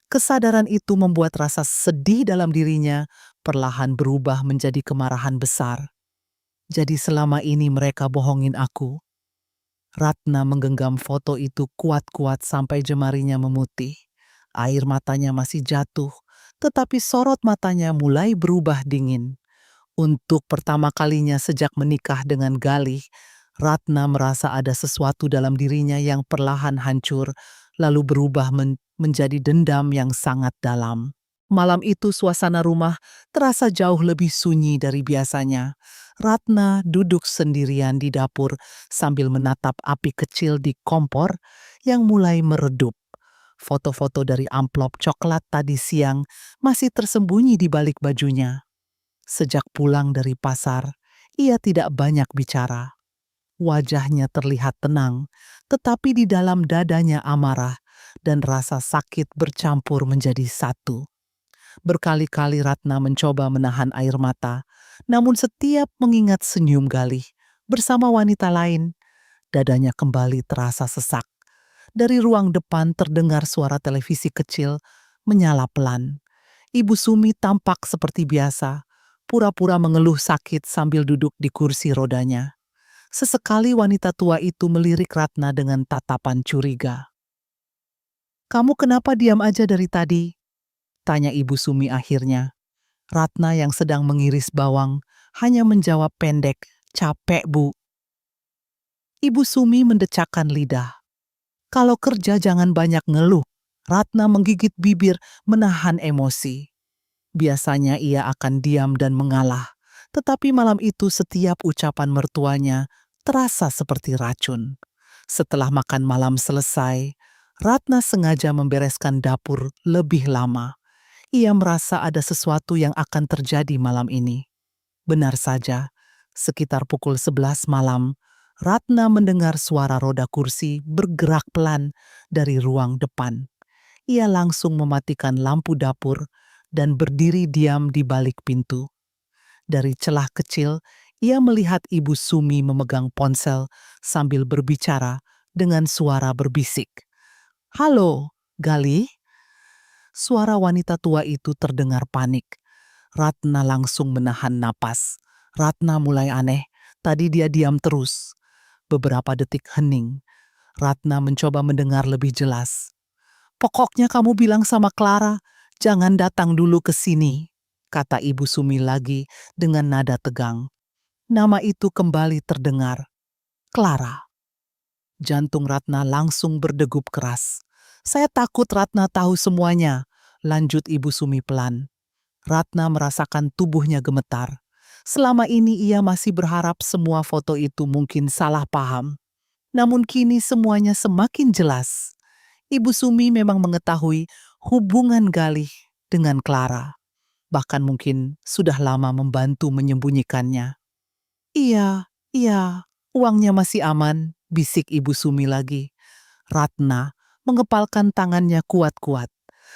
Kesadaran itu membuat rasa sedih dalam dirinya perlahan berubah menjadi kemarahan besar. Jadi selama ini mereka bohongin aku. Ratna menggenggam foto itu kuat-kuat sampai jemarinya memutih. Air matanya masih jatuh, tetapi sorot matanya mulai berubah dingin. Untuk pertama kalinya sejak menikah dengan Galih, Ratna merasa ada sesuatu dalam dirinya yang perlahan hancur, lalu berubah menjadi dendam yang sangat dalam. Malam itu suasana rumah terasa jauh lebih sunyi dari biasanya. Ratna duduk sendirian di dapur sambil menatap api kecil di kompor yang mulai meredup. Foto-foto dari amplop coklat tadi siang masih tersembunyi di balik bajunya. Sejak pulang dari pasar, ia tidak banyak bicara. Wajahnya terlihat tenang, tetapi di dalam dadanya amarah dan rasa sakit bercampur menjadi satu. Berkali-kali Ratna mencoba menahan air mata, namun setiap mengingat senyum Galih bersama wanita lain, dadanya kembali terasa sesak. Dari ruang depan terdengar suara televisi kecil menyala pelan. Ibu Sumi tampak seperti biasa, pura-pura mengeluh sakit sambil duduk di kursi rodanya. Sesekali wanita tua itu melirik Ratna dengan tatapan curiga. "Kamu kenapa diam aja dari tadi?" tanya Ibu Sumi akhirnya. Ratna yang sedang mengiris bawang hanya menjawab pendek, "Capek, Bu." Ibu Sumi mendecakkan lidah. "Kalau kerja jangan banyak ngeluh." Ratna menggigit bibir menahan emosi. Biasanya ia akan diam dan mengalah, tetapi malam itu setiap ucapan mertuanya terasa seperti racun. Setelah makan malam selesai, Ratna sengaja membereskan dapur lebih lama. Ia merasa ada sesuatu yang akan terjadi malam ini. Benar saja, sekitar pukul 11 malam, Ratna mendengar suara roda kursi bergerak pelan dari ruang depan. Ia langsung mematikan lampu dapur dan berdiri diam di balik pintu. Dari celah kecil, ia melihat Ibu Sumi memegang ponsel sambil berbicara dengan suara berbisik. "Halo, Galih?" Suara wanita tua itu terdengar panik. Ratna langsung menahan napas. Ratna mulai aneh. Tadi dia diam terus. Beberapa detik hening. Ratna mencoba mendengar lebih jelas. "Pokoknya kamu bilang sama Clara, jangan datang dulu ke sini," kata Ibu Sumi lagi dengan nada tegang. Nama itu kembali terdengar. Clara. Jantung Ratna langsung berdegup keras. "Saya takut Ratna tahu semuanya," lanjut Ibu Sumi pelan. Ratna merasakan tubuhnya gemetar. Selama ini ia masih berharap semua foto itu mungkin salah paham. Namun kini semuanya semakin jelas. Ibu Sumi memang mengetahui hubungan Galih dengan Clara. bahkan mungkin sudah lama membantu menyembunyikannya. Iya, uangnya masih aman, bisik Ibu Sumi lagi. Ratna mengepalkan tangannya kuat-kuat.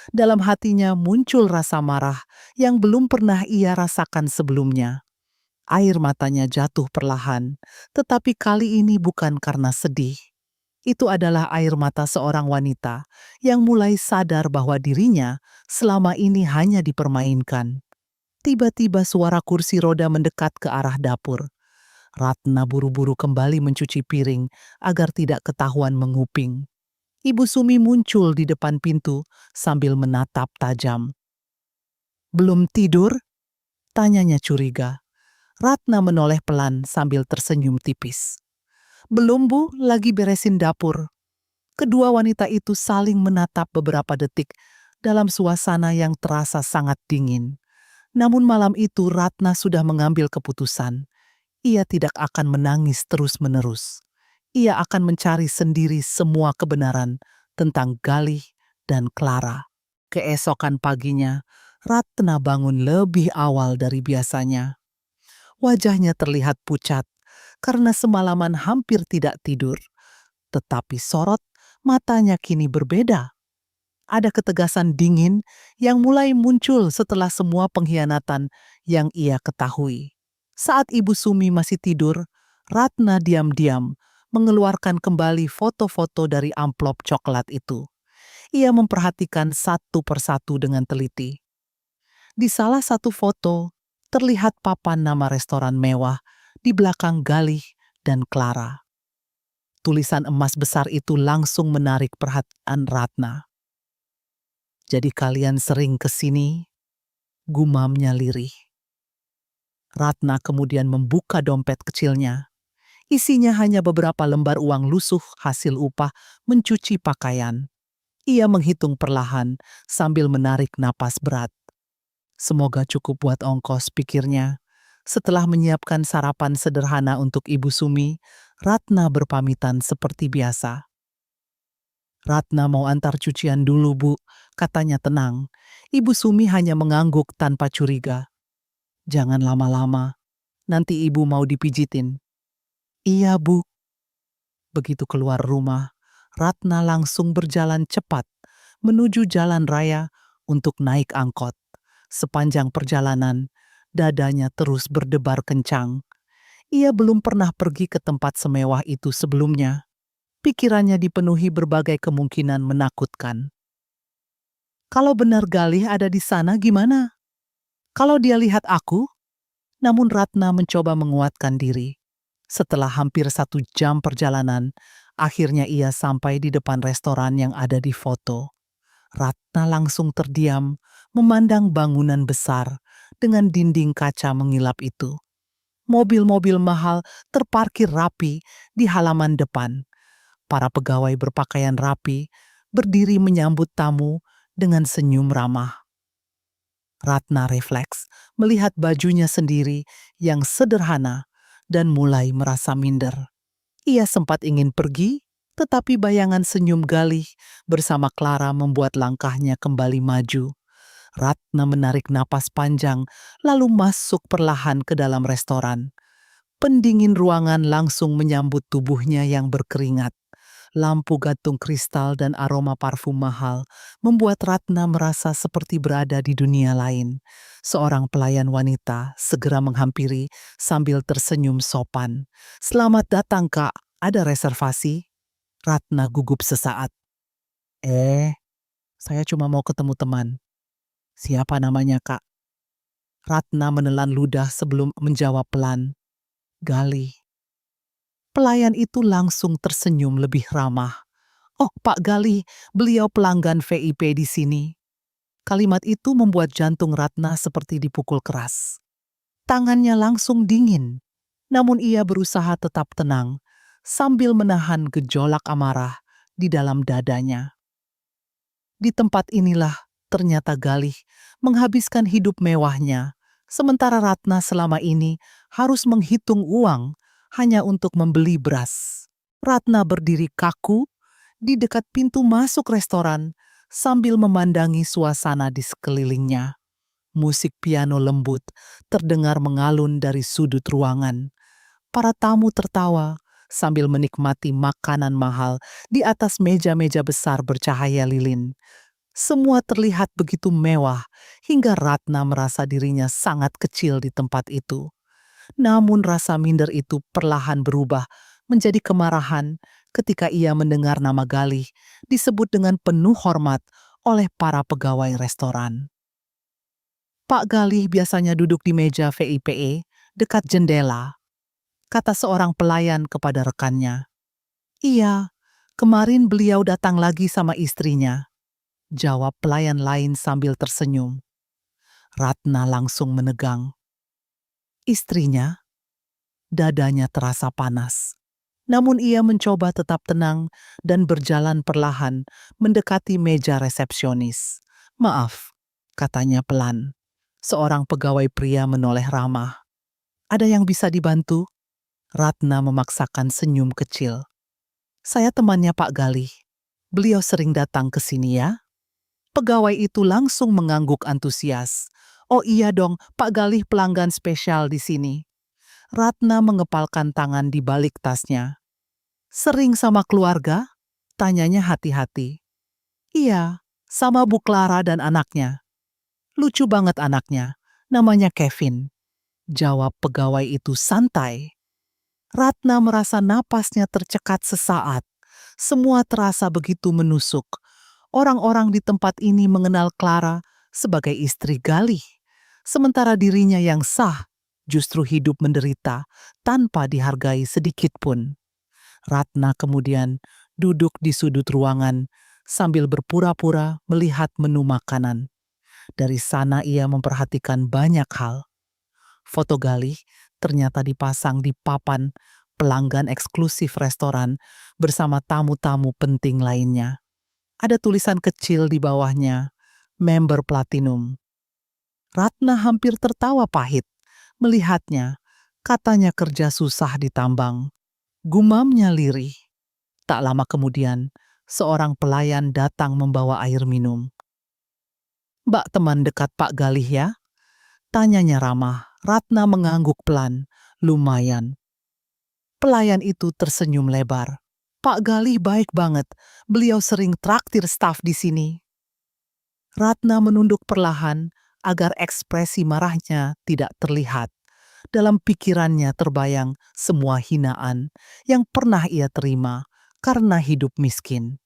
Dalam hatinya muncul rasa marah yang belum pernah ia rasakan sebelumnya. Air matanya jatuh perlahan, tetapi kali ini bukan karena sedih. Itu adalah air mata seorang wanita yang mulai sadar bahwa dirinya selama ini hanya dipermainkan. Tiba-tiba suara kursi roda mendekat ke arah dapur. Ratna buru-buru kembali mencuci piring agar tidak ketahuan menguping. Ibu Sumi muncul di depan pintu sambil menatap tajam. "Belum tidur?" tanyanya curiga. Ratna menoleh pelan sambil tersenyum tipis. "Belum, Bu, lagi beresin dapur." Kedua wanita itu saling menatap beberapa detik dalam suasana yang terasa sangat dingin. Namun malam itu Ratna sudah mengambil keputusan. Ia tidak akan menangis terus-menerus. Ia akan mencari sendiri semua kebenaran tentang Galih dan Clara. Keesokan paginya, Ratna bangun lebih awal dari biasanya. Wajahnya terlihat pucat karena semalaman hampir tidak tidur. Tetapi sorot matanya kini berbeda. Ada ketegasan dingin yang mulai muncul setelah semua pengkhianatan yang ia ketahui. Saat Ibu Sumi masih tidur, Ratna diam-diam mengeluarkan kembali foto-foto dari amplop coklat itu. Ia memperhatikan satu persatu dengan teliti. Di salah satu foto, terlihat papan nama restoran mewah di belakang Galih dan Clara. Tulisan emas besar itu langsung menarik perhatian Ratna. "Jadi kalian sering ke sini?" gumamnya lirih. Ratna kemudian membuka dompet kecilnya. Isinya hanya beberapa lembar uang lusuh hasil upah mencuci pakaian. Ia menghitung perlahan sambil menarik napas berat. Semoga cukup buat ongkos, pikirnya. Setelah menyiapkan sarapan sederhana untuk Ibu Sumi, Ratna berpamitan seperti biasa. "Ratna mau antar cucian dulu, Bu," katanya tenang. Ibu Sumi hanya mengangguk tanpa curiga. "Jangan lama-lama, nanti Ibu mau dipijitin." "Iya, Bu." Begitu keluar rumah, Ratna langsung berjalan cepat menuju jalan raya untuk naik angkot. Sepanjang perjalanan, dadanya terus berdebar kencang. Ia belum pernah pergi ke tempat semewah itu sebelumnya. Pikirannya dipenuhi berbagai kemungkinan menakutkan. Kalau benar Galih ada di sana gimana? Kalau dia lihat aku? Namun Ratna mencoba menguatkan diri. Setelah hampir 1 jam perjalanan, akhirnya ia sampai di depan restoran yang ada di foto. Ratna langsung terdiam, memandang bangunan besar dengan dinding kaca mengilap itu. Mobil-mobil mahal terparkir rapi di halaman depan. Para pegawai berpakaian rapi berdiri menyambut tamu dengan senyum ramah. Ratna refleks melihat bajunya sendiri yang sederhana dan mulai merasa minder. Ia sempat ingin pergi, tetapi bayangan senyum Galih bersama Clara membuat langkahnya kembali maju. Ratna menarik napas panjang, lalu masuk perlahan ke dalam restoran. Pendingin ruangan langsung menyambut tubuhnya yang berkeringat. Lampu gantung kristal dan aroma parfum mahal membuat Ratna merasa seperti berada di dunia lain. Seorang pelayan wanita segera menghampiri sambil tersenyum sopan. "Selamat datang, Kak. Ada reservasi?" Ratna gugup sesaat. Saya cuma mau ketemu teman." "Siapa namanya, Kak?" Ratna menelan ludah sebelum menjawab pelan. "Galih." Pelayan itu langsung tersenyum lebih ramah. "Oh, Pak Galih, beliau pelanggan VIP di sini." Kalimat itu membuat jantung Ratna seperti dipukul keras. Tangannya langsung dingin, namun ia berusaha tetap tenang sambil menahan gejolak amarah di dalam dadanya. Di tempat inilah ternyata Galih menghabiskan hidup mewahnya, sementara Ratna selama ini harus menghitung uang hanya untuk membeli beras. Ratna berdiri kaku di dekat pintu masuk restoran sambil memandangi suasana di sekelilingnya. Musik piano lembut terdengar mengalun dari sudut ruangan. Para tamu tertawa sambil menikmati makanan mahal di atas meja-meja besar bercahaya lilin. Semua terlihat begitu mewah hingga Ratna merasa dirinya sangat kecil di tempat itu. Namun rasa minder itu perlahan berubah menjadi kemarahan ketika ia mendengar nama Galih disebut dengan penuh hormat oleh para pegawai restoran. Pak Galih biasanya duduk di meja VIPE dekat jendela, kata seorang pelayan kepada rekannya. Iya, kemarin beliau datang lagi sama istrinya, jawab pelayan lain sambil tersenyum. Ratna langsung menegang. Istrinya, dadanya terasa panas. Namun ia mencoba tetap tenang dan berjalan perlahan mendekati meja resepsionis. Maaf, katanya pelan. Seorang pegawai pria menoleh ramah. Ada yang bisa dibantu? Ratna memaksakan senyum kecil. Saya temannya Pak Galih. Beliau sering datang ke sini ya. Pegawai itu langsung mengangguk antusias. Oh iya dong, Pak Galih pelanggan spesial di sini. Ratna mengepalkan tangan di balik tasnya. Sering sama keluarga? Tanyanya hati-hati. Iya, sama Bu Clara dan anaknya. Lucu banget anaknya, namanya Kevin. Jawab pegawai itu santai. Ratna merasa napasnya tercekat sesaat. Semua terasa begitu menusuk. Orang-orang di tempat ini mengenal Clara sebagai istri Galih. Sementara dirinya yang sah justru hidup menderita tanpa dihargai sedikit pun. Ratna kemudian duduk di sudut ruangan sambil berpura-pura melihat menu makanan. Dari sana ia memperhatikan banyak hal. Foto Galih ternyata dipasang di papan pelanggan eksklusif restoran bersama tamu-tamu penting lainnya. Ada tulisan kecil di bawahnya, member platinum. Ratna hampir tertawa pahit melihatnya. Katanya kerja susah di tambang. Gumamnya lirih. Tak lama kemudian, seorang pelayan datang membawa air minum. Mbak teman dekat Pak Galih ya? Tanyanya ramah. Ratna mengangguk pelan. Lumayan. Pelayan itu tersenyum lebar. Pak Galih baik banget. Beliau sering traktir staf di sini. Ratna menunduk perlahan agar ekspresi marahnya tidak terlihat. Dalam pikirannya terbayang semua hinaan yang pernah ia terima karena hidup miskin.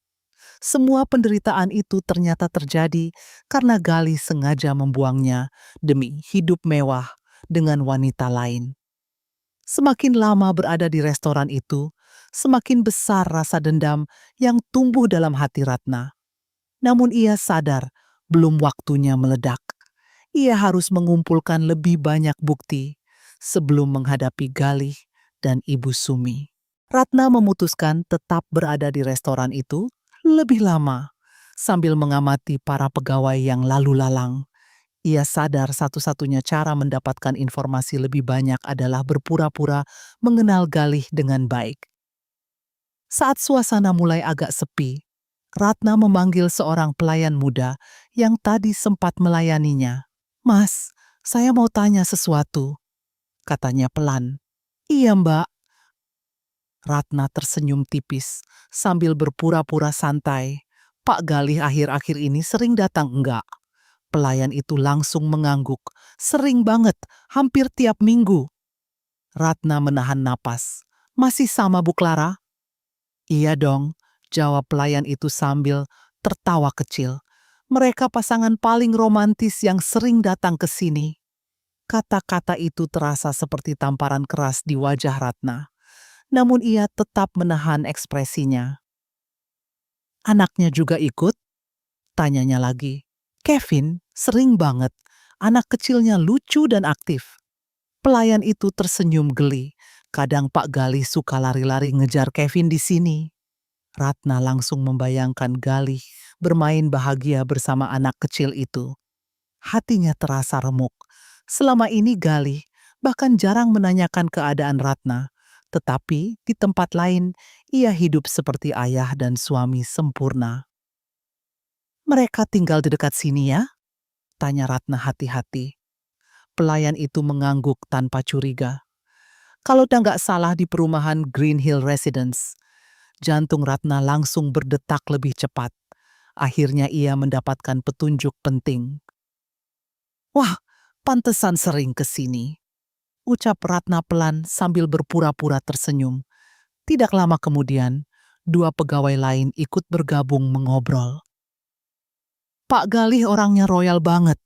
Semua penderitaan itu ternyata terjadi karena Galih sengaja membuangnya demi hidup mewah dengan wanita lain. Semakin lama berada di restoran itu, semakin besar rasa dendam yang tumbuh dalam hati Ratna. Namun ia sadar belum waktunya meledak. Ia harus mengumpulkan lebih banyak bukti sebelum menghadapi Galih dan Ibu Sumi. Ratna memutuskan tetap berada di restoran itu lebih lama sambil mengamati para pegawai yang lalu lalang. Ia sadar satu-satunya cara mendapatkan informasi lebih banyak adalah berpura-pura mengenal Galih dengan baik. Saat suasana mulai agak sepi, Ratna memanggil seorang pelayan muda yang tadi sempat melayaninya. Mas, saya mau tanya sesuatu, katanya pelan. Iya mbak. Ratna tersenyum tipis sambil berpura-pura santai. Pak Galih akhir-akhir ini sering datang enggak? Pelayan itu langsung mengangguk. Sering banget, hampir tiap minggu. Ratna menahan napas. Masih sama Bu Clara? Iya dong, jawab pelayan itu sambil tertawa kecil. Mereka pasangan paling romantis yang sering datang ke sini. Kata-kata itu terasa seperti tamparan keras di wajah Ratna. Namun ia tetap menahan ekspresinya. Anaknya juga ikut? Tanyanya lagi. Kevin sering banget. Anak kecilnya lucu dan aktif. Pelayan itu tersenyum geli. Kadang Pak Galih suka lari-lari ngejar Kevin di sini. Ratna langsung membayangkan Galih bermain bahagia bersama anak kecil itu. Hatinya terasa remuk. Selama ini Galih bahkan jarang menanyakan keadaan Ratna. Tetapi di tempat lain ia hidup seperti ayah dan suami sempurna. Mereka tinggal di dekat sini ya? Tanya Ratna hati-hati. Pelayan itu mengangguk tanpa curiga. Kalau nggak salah di perumahan Green Hill Residence. Jantung Ratna langsung berdetak lebih cepat. Akhirnya ia mendapatkan petunjuk penting. Wah, pantesan sering ke sini. Ucap Ratna pelan sambil berpura-pura tersenyum. Tidak lama kemudian, dua pegawai lain ikut bergabung mengobrol. Pak Galih orangnya royal banget,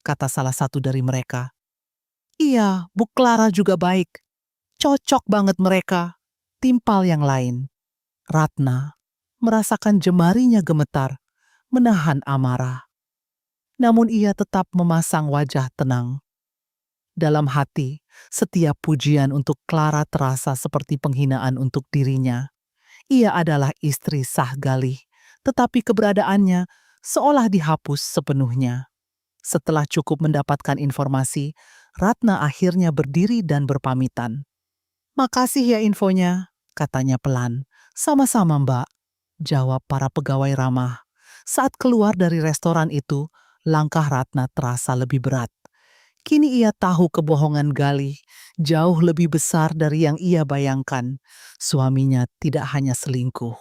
kata salah satu dari mereka. Iya, Bu Clara juga baik. Cocok banget mereka. Timpal yang lain. Ratna merasakan jemarinya gemetar, menahan amarah. Namun ia tetap memasang wajah tenang. Dalam hati, setiap pujian untuk Clara terasa seperti penghinaan untuk dirinya. Ia adalah istri sah Galih, tetapi keberadaannya seolah dihapus sepenuhnya. Setelah cukup mendapatkan informasi, Ratna akhirnya berdiri dan berpamitan. Makasih ya infonya, katanya pelan. Sama-sama mbak, jawab para pegawai ramah. Saat keluar dari restoran itu, langkah Ratna terasa lebih berat. Kini ia tahu kebohongan Galih jauh lebih besar dari yang ia bayangkan. Suaminya tidak hanya selingkuh.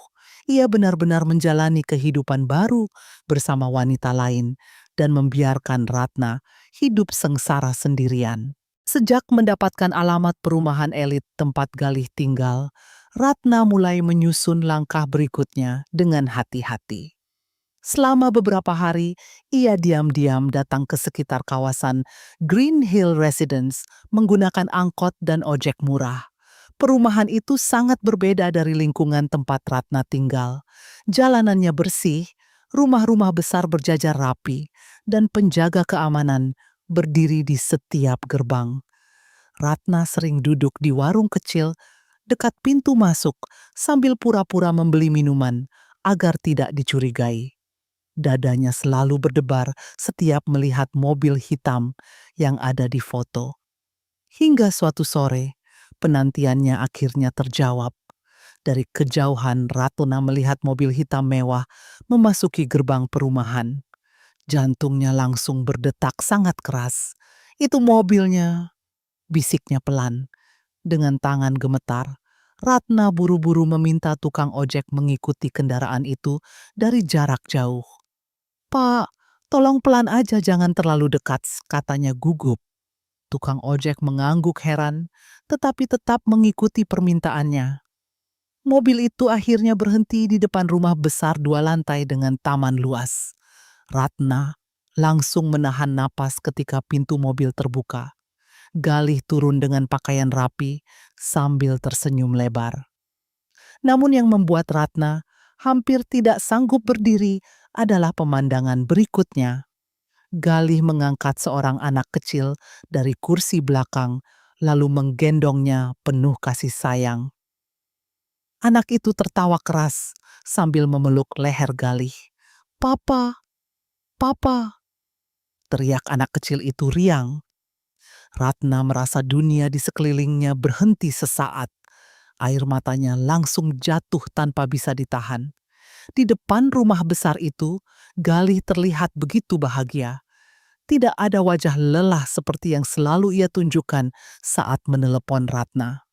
Ia benar-benar menjalani kehidupan baru bersama wanita lain dan membiarkan Ratna hidup sengsara sendirian. Sejak mendapatkan alamat perumahan elit tempat Galih tinggal, Ratna mulai menyusun langkah berikutnya dengan hati-hati. Selama beberapa hari, ia diam-diam datang ke sekitar kawasan Green Hill Residence menggunakan angkot dan ojek murah. Perumahan itu sangat berbeda dari lingkungan tempat Ratna tinggal. Jalanannya bersih, rumah-rumah besar berjajar rapi, dan penjaga keamanan berdiri di setiap gerbang. Ratna sering duduk di warung kecil dekat pintu masuk sambil pura-pura membeli minuman agar tidak dicurigai. Dadanya selalu berdebar setiap melihat mobil hitam yang ada di foto. Hingga suatu sore, penantiannya akhirnya terjawab. Dari kejauhan, Ratna melihat mobil hitam mewah memasuki gerbang perumahan. Jantungnya langsung berdetak sangat keras. Itu mobilnya, bisiknya pelan. Dengan tangan gemetar, Ratna buru-buru meminta tukang ojek mengikuti kendaraan itu dari jarak jauh. Pak, tolong pelan aja jangan terlalu dekat, katanya gugup. Tukang ojek mengangguk heran, tetapi tetap mengikuti permintaannya. Mobil itu akhirnya berhenti di depan rumah besar 2 lantai dengan taman luas. Ratna langsung menahan napas ketika pintu mobil terbuka. Galih turun dengan pakaian rapi sambil tersenyum lebar. Namun yang membuat Ratna hampir tidak sanggup berdiri adalah pemandangan berikutnya. Galih mengangkat seorang anak kecil dari kursi belakang lalu menggendongnya penuh kasih sayang. Anak itu tertawa keras sambil memeluk leher Galih. "Papa, papa!" teriak anak kecil itu riang. Ratna merasa dunia di sekelilingnya berhenti sesaat. Air matanya langsung jatuh tanpa bisa ditahan. Di depan rumah besar itu, Galih terlihat begitu bahagia. Tidak ada wajah lelah seperti yang selalu ia tunjukkan saat menelepon Ratna.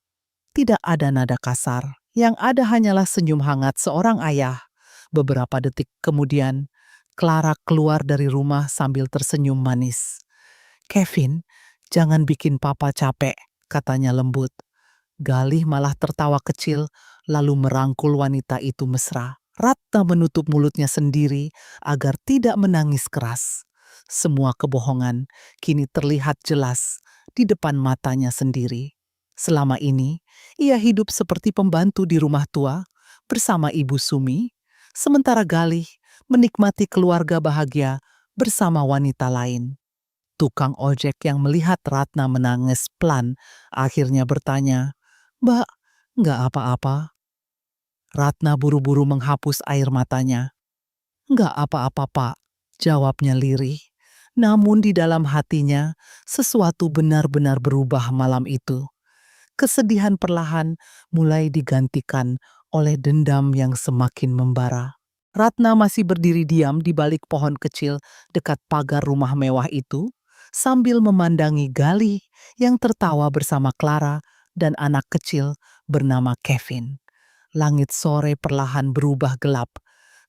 Tidak ada nada kasar, yang ada hanyalah senyum hangat seorang ayah. Beberapa detik kemudian, Clara keluar dari rumah sambil tersenyum manis. "Kevin, jangan bikin papa capek," katanya lembut. Galih malah tertawa kecil, lalu merangkul wanita itu mesra. Ratna menutup mulutnya sendiri agar tidak menangis keras. Semua kebohongan kini terlihat jelas di depan matanya sendiri. Selama ini, ia hidup seperti pembantu di rumah tua bersama Ibu Sumi, sementara Galih menikmati keluarga bahagia bersama wanita lain. Tukang ojek yang melihat Ratna menangis pelan akhirnya bertanya, "Mbak, nggak apa-apa?" Ratna buru-buru menghapus air matanya. "Nggak apa-apa, Pak," jawabnya lirih. Namun di dalam hatinya, sesuatu benar-benar berubah malam itu. Kesedihan perlahan mulai digantikan oleh dendam yang semakin membara. Ratna masih berdiri diam di balik pohon kecil dekat pagar rumah mewah itu, sambil memandangi Galih yang tertawa bersama Clara dan anak kecil bernama Kevin. Langit sore perlahan berubah gelap,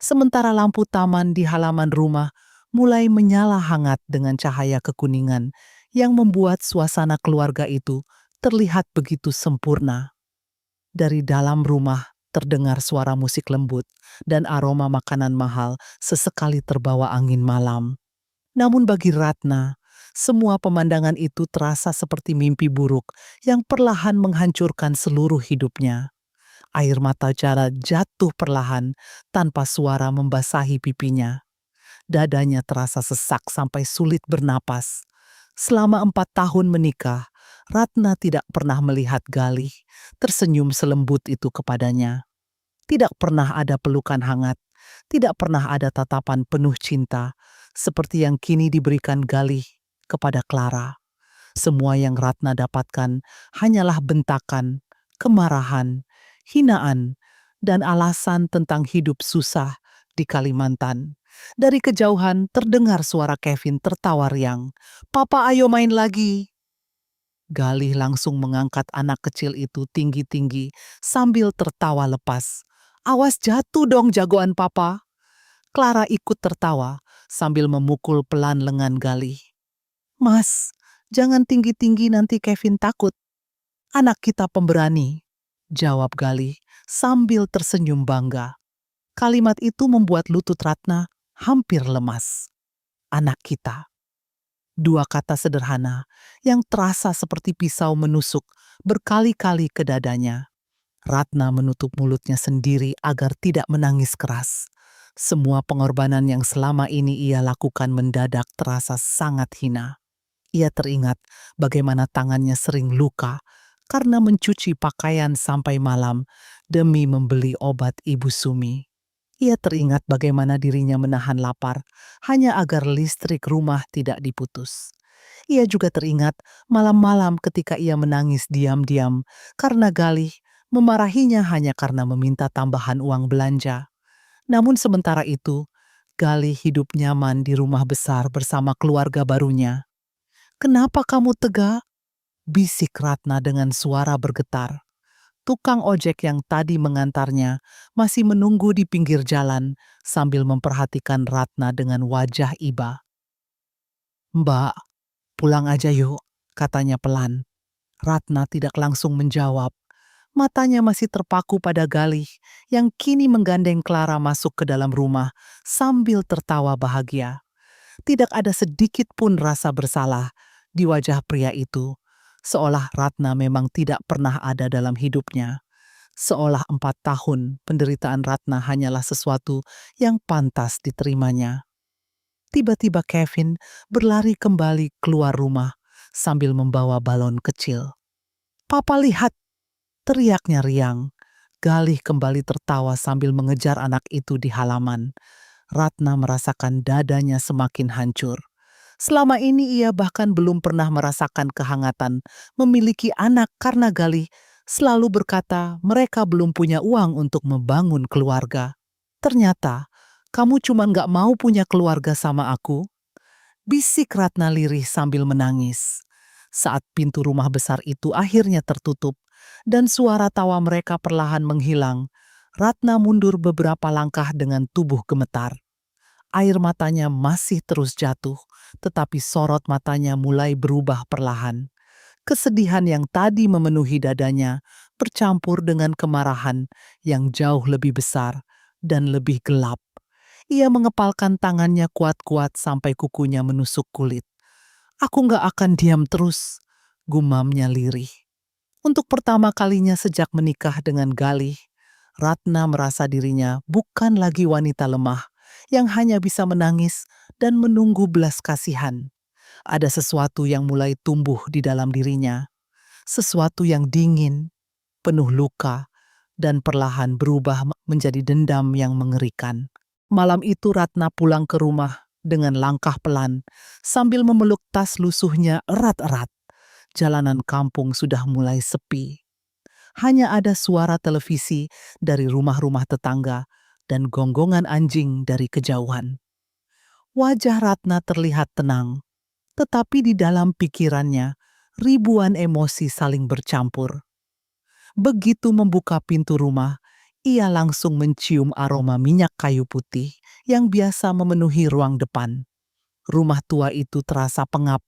sementara lampu taman di halaman rumah mulai menyala hangat dengan cahaya kekuningan yang membuat suasana keluarga itu terlihat begitu sempurna. Dari dalam rumah terdengar suara musik lembut dan aroma makanan mahal sesekali terbawa angin malam. Namun bagi Ratna, semua pemandangan itu terasa seperti mimpi buruk yang perlahan menghancurkan seluruh hidupnya. Air mata Jara jatuh perlahan tanpa suara membasahi pipinya. Dadanya terasa sesak sampai sulit bernapas. Selama 4 tahun menikah, Ratna tidak pernah melihat Galih tersenyum selembut itu kepadanya. Tidak pernah ada pelukan hangat, tidak pernah ada tatapan penuh cinta, seperti yang kini diberikan Galih kepada Clara. Semua yang Ratna dapatkan hanyalah bentakan, kemarahan, hinaan, dan alasan tentang hidup susah di Kalimantan. Dari kejauhan terdengar suara Kevin tertawa riang. "Papa, ayo main lagi." Galih langsung mengangkat anak kecil itu tinggi-tinggi sambil tertawa lepas. "Awas jatuh dong jagoan papa." Clara ikut tertawa sambil memukul pelan lengan Galih. "Mas, jangan tinggi-tinggi nanti Kevin takut. Anak kita pemberani," jawab Galih sambil tersenyum bangga. Kalimat itu membuat lutut Ratna hampir lemas. Anak kita. Dua kata sederhana yang terasa seperti pisau menusuk berkali-kali ke dadanya. Ratna menutup mulutnya sendiri agar tidak menangis keras. Semua pengorbanan yang selama ini ia lakukan mendadak terasa sangat hina. Ia teringat bagaimana tangannya sering luka karena mencuci pakaian sampai malam demi membeli obat Ibu Sumi. Ia teringat bagaimana dirinya menahan lapar hanya agar listrik rumah tidak diputus. Ia juga teringat malam-malam ketika ia menangis diam-diam karena Galih memarahinya hanya karena meminta tambahan uang belanja. Namun sementara itu, Galih hidup nyaman di rumah besar bersama keluarga barunya. "Kenapa kamu tegak?" bisik Ratna dengan suara bergetar. Tukang ojek yang tadi mengantarnya masih menunggu di pinggir jalan sambil memperhatikan Ratna dengan wajah iba. "Mbak, pulang aja yuk," katanya pelan. Ratna tidak langsung menjawab. Matanya masih terpaku pada Galih yang kini menggandeng Clara masuk ke dalam rumah sambil tertawa bahagia. Tidak ada sedikit pun rasa bersalah di wajah pria itu, seolah Ratna memang tidak pernah ada dalam hidupnya. Seolah 4 tahun penderitaan Ratna hanyalah sesuatu yang pantas diterimanya. Tiba-tiba Kevin berlari kembali keluar rumah sambil membawa balon kecil. "Papa lihat!" teriaknya riang. Galih kembali tertawa sambil mengejar anak itu di halaman. Ratna merasakan dadanya semakin hancur. Selama ini ia bahkan belum pernah merasakan kehangatan memiliki anak karena Galih selalu berkata mereka belum punya uang untuk membangun keluarga. "Ternyata, kamu cuma nggak mau punya keluarga sama aku?" bisik Ratna lirih sambil menangis. Saat pintu rumah besar itu akhirnya tertutup dan suara tawa mereka perlahan menghilang, Ratna mundur beberapa langkah dengan tubuh gemetar. Air matanya masih terus jatuh, tetapi sorot matanya mulai berubah perlahan. Kesedihan yang tadi memenuhi dadanya bercampur dengan kemarahan yang jauh lebih besar dan lebih gelap. Ia mengepalkan tangannya kuat-kuat sampai kukunya menusuk kulit. "Aku nggak akan diam terus," gumamnya lirih. Untuk pertama kalinya sejak menikah dengan Galih, Ratna merasa dirinya bukan lagi wanita lemah yang hanya bisa menangis dan menunggu belas kasihan. Ada sesuatu yang mulai tumbuh di dalam dirinya, sesuatu yang dingin, penuh luka, dan perlahan berubah menjadi dendam yang mengerikan. Malam itu Ratna pulang ke rumah dengan langkah pelan sambil memeluk tas lusuhnya erat-erat. Jalanan kampung sudah mulai sepi. Hanya ada suara televisi dari rumah-rumah tetangga dan gonggongan anjing dari kejauhan. Wajah Ratna terlihat tenang, tetapi di dalam pikirannya ribuan emosi saling bercampur. Begitu membuka pintu rumah, ia langsung mencium aroma minyak kayu putih yang biasa memenuhi ruang depan. Rumah tua itu terasa pengap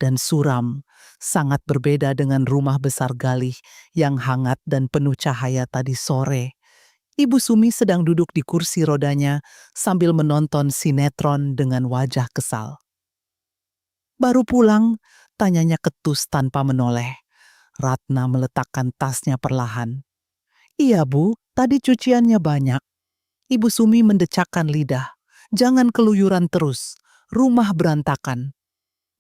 dan suram, sangat berbeda dengan rumah besar Galih yang hangat dan penuh cahaya tadi sore. Ibu Sumi sedang duduk di kursi rodanya sambil menonton sinetron dengan wajah kesal. "Baru pulang?" tanyanya ketus tanpa menoleh. Ratna meletakkan tasnya perlahan. "Iya, Bu, tadi cuciannya banyak." Ibu Sumi mendecakkan lidah. "Jangan keluyuran terus, rumah berantakan."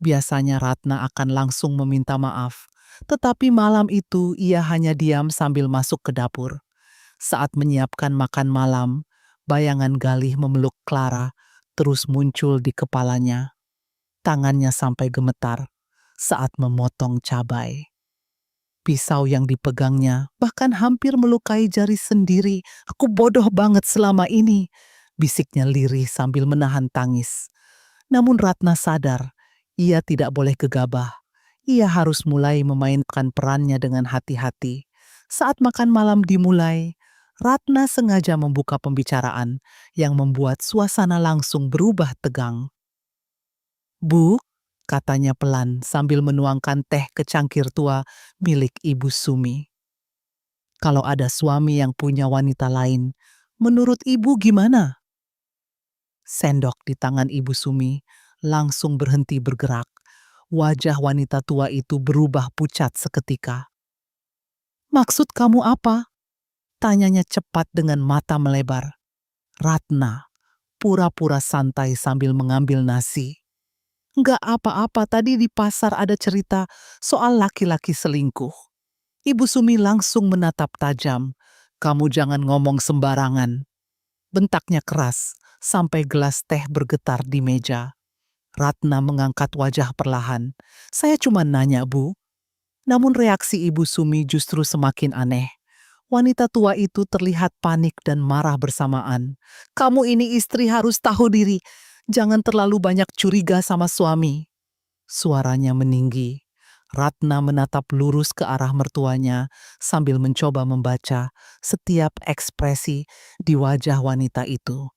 Biasanya Ratna akan langsung meminta maaf, tetapi malam itu ia hanya diam sambil masuk ke dapur. Saat menyiapkan makan malam, bayangan Galih memeluk Clara terus muncul di kepalanya. Tangannya sampai gemetar saat memotong cabai. Pisau yang dipegangnya bahkan hampir melukai jari sendiri. "Aku bodoh banget selama ini," bisiknya lirih sambil menahan tangis. Namun Ratna sadar, ia tidak boleh gegabah. Ia harus mulai memainkan perannya dengan hati-hati. Saat makan malam dimulai, Ratna sengaja membuka pembicaraan yang membuat suasana langsung berubah tegang. "Bu," katanya pelan sambil menuangkan teh ke cangkir tua milik Ibu Sumi. "Kalau ada suami yang punya wanita lain, menurut Ibu gimana?" Sendok di tangan Ibu Sumi langsung berhenti bergerak. Wajah wanita tua itu berubah pucat seketika. "Maksud kamu apa?" tanyanya cepat dengan mata melebar. Ratna pura-pura santai sambil mengambil nasi. "Nggak apa-apa, tadi di pasar ada cerita soal laki-laki selingkuh." Ibu Sumi langsung menatap tajam. "Kamu jangan ngomong sembarangan." Bentaknya keras sampai gelas teh bergetar di meja. Ratna mengangkat wajah perlahan. "Saya cuma nanya, Bu." Namun reaksi Ibu Sumi justru semakin aneh. Wanita tua itu terlihat panik dan marah bersamaan. "Kamu ini istri harus tahu diri. Jangan terlalu banyak curiga sama suami." Suaranya meninggi. Ratna menatap lurus ke arah mertuanya sambil mencoba membaca setiap ekspresi di wajah wanita itu.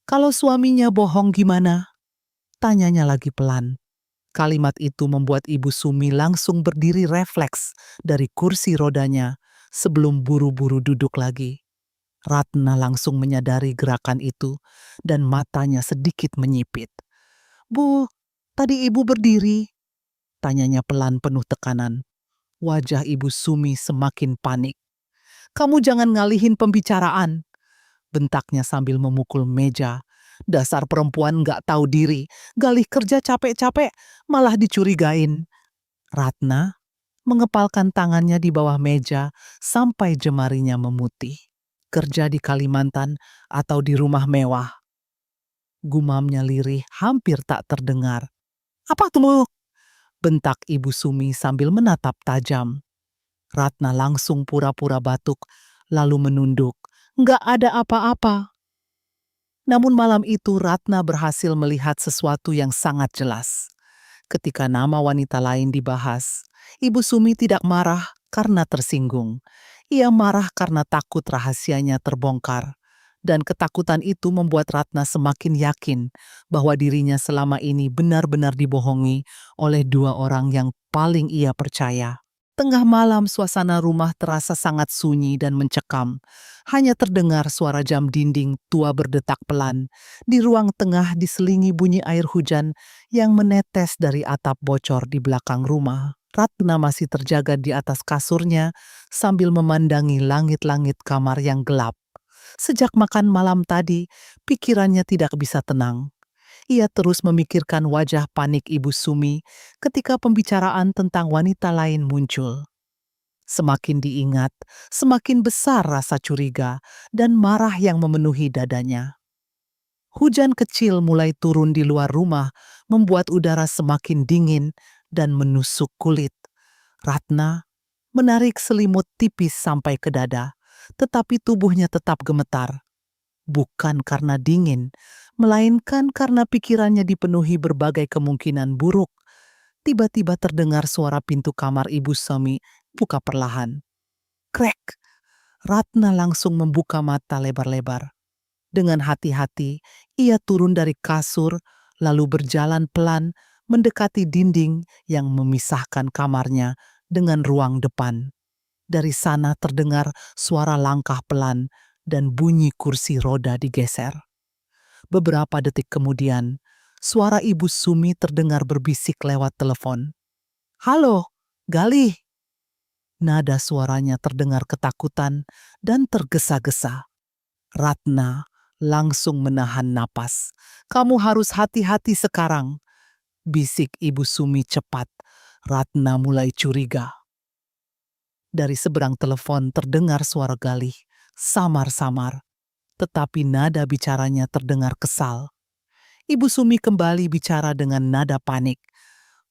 "Kalau suaminya bohong gimana?" tanyanya lagi pelan. Kalimat itu membuat Ibu Sumi langsung berdiri refleks dari kursi rodanya sebelum buru-buru duduk lagi. Ratna langsung menyadari gerakan itu dan matanya sedikit menyipit. "Bu, tadi Ibu berdiri?" tanyanya pelan penuh tekanan. Wajah Ibu Sumi semakin panik. "Kamu jangan ngalihin pembicaraan," bentaknya sambil memukul meja. "Dasar perempuan nggak tahu diri, Galih kerja capek-capek, malah dicurigain." Ratna mengepalkan tangannya di bawah meja sampai jemarinya memutih. "Kerja di Kalimantan atau di rumah mewah?" Gumamnya lirih hampir tak terdengar. "Apa tuh?" bentak Ibu Sumi sambil menatap tajam. Ratna langsung pura-pura batuk, lalu menunduk. "Nggak ada apa-apa." Namun malam itu Ratna berhasil melihat sesuatu yang sangat jelas. Ketika nama wanita lain dibahas, Ibu Sumi tidak marah karena tersinggung. Ia marah karena takut rahasianya terbongkar. Dan ketakutan itu membuat Ratna semakin yakin bahwa dirinya selama ini benar-benar dibohongi oleh dua orang yang paling ia percaya. Tengah malam suasana rumah terasa sangat sunyi dan mencekam. Hanya terdengar suara jam dinding tua berdetak pelan. Di ruang tengah diselingi bunyi air hujan yang menetes dari atap bocor di belakang rumah. Ratna masih terjaga di atas kasurnya sambil memandangi langit-langit kamar yang gelap. Sejak makan malam tadi, pikirannya tidak bisa tenang. Ia terus memikirkan wajah panik Ibu Sumi ketika pembicaraan tentang wanita lain muncul. Semakin diingat, semakin besar rasa curiga dan marah yang memenuhi dadanya. Hujan kecil mulai turun di luar rumah, membuat udara semakin dingin dan menusuk kulit. Ratna menarik selimut tipis sampai ke dada, tetapi tubuhnya tetap gemetar. bukan karena dingin, melainkan karena pikirannya dipenuhi berbagai kemungkinan buruk. Tiba-tiba terdengar suara pintu kamar Ibu Sumi buka perlahan. Krek! Ratna langsung membuka mata lebar-lebar. Dengan hati-hati, ia turun dari kasur, lalu berjalan pelan mendekati dinding yang memisahkan kamarnya dengan ruang depan. Dari sana terdengar suara langkah pelan dan bunyi kursi roda digeser. Beberapa detik kemudian, suara Ibu Sumi terdengar berbisik lewat telepon. "Halo, Galih." Nada suaranya terdengar ketakutan dan tergesa-gesa. Ratna langsung menahan napas. "Kamu harus hati-hati sekarang," bisik Ibu Sumi cepat. Ratna mulai curiga. Dari seberang telepon terdengar suara Galih, samar-samar, tetapi nada bicaranya terdengar kesal. Ibu Sumi kembali bicara dengan nada panik.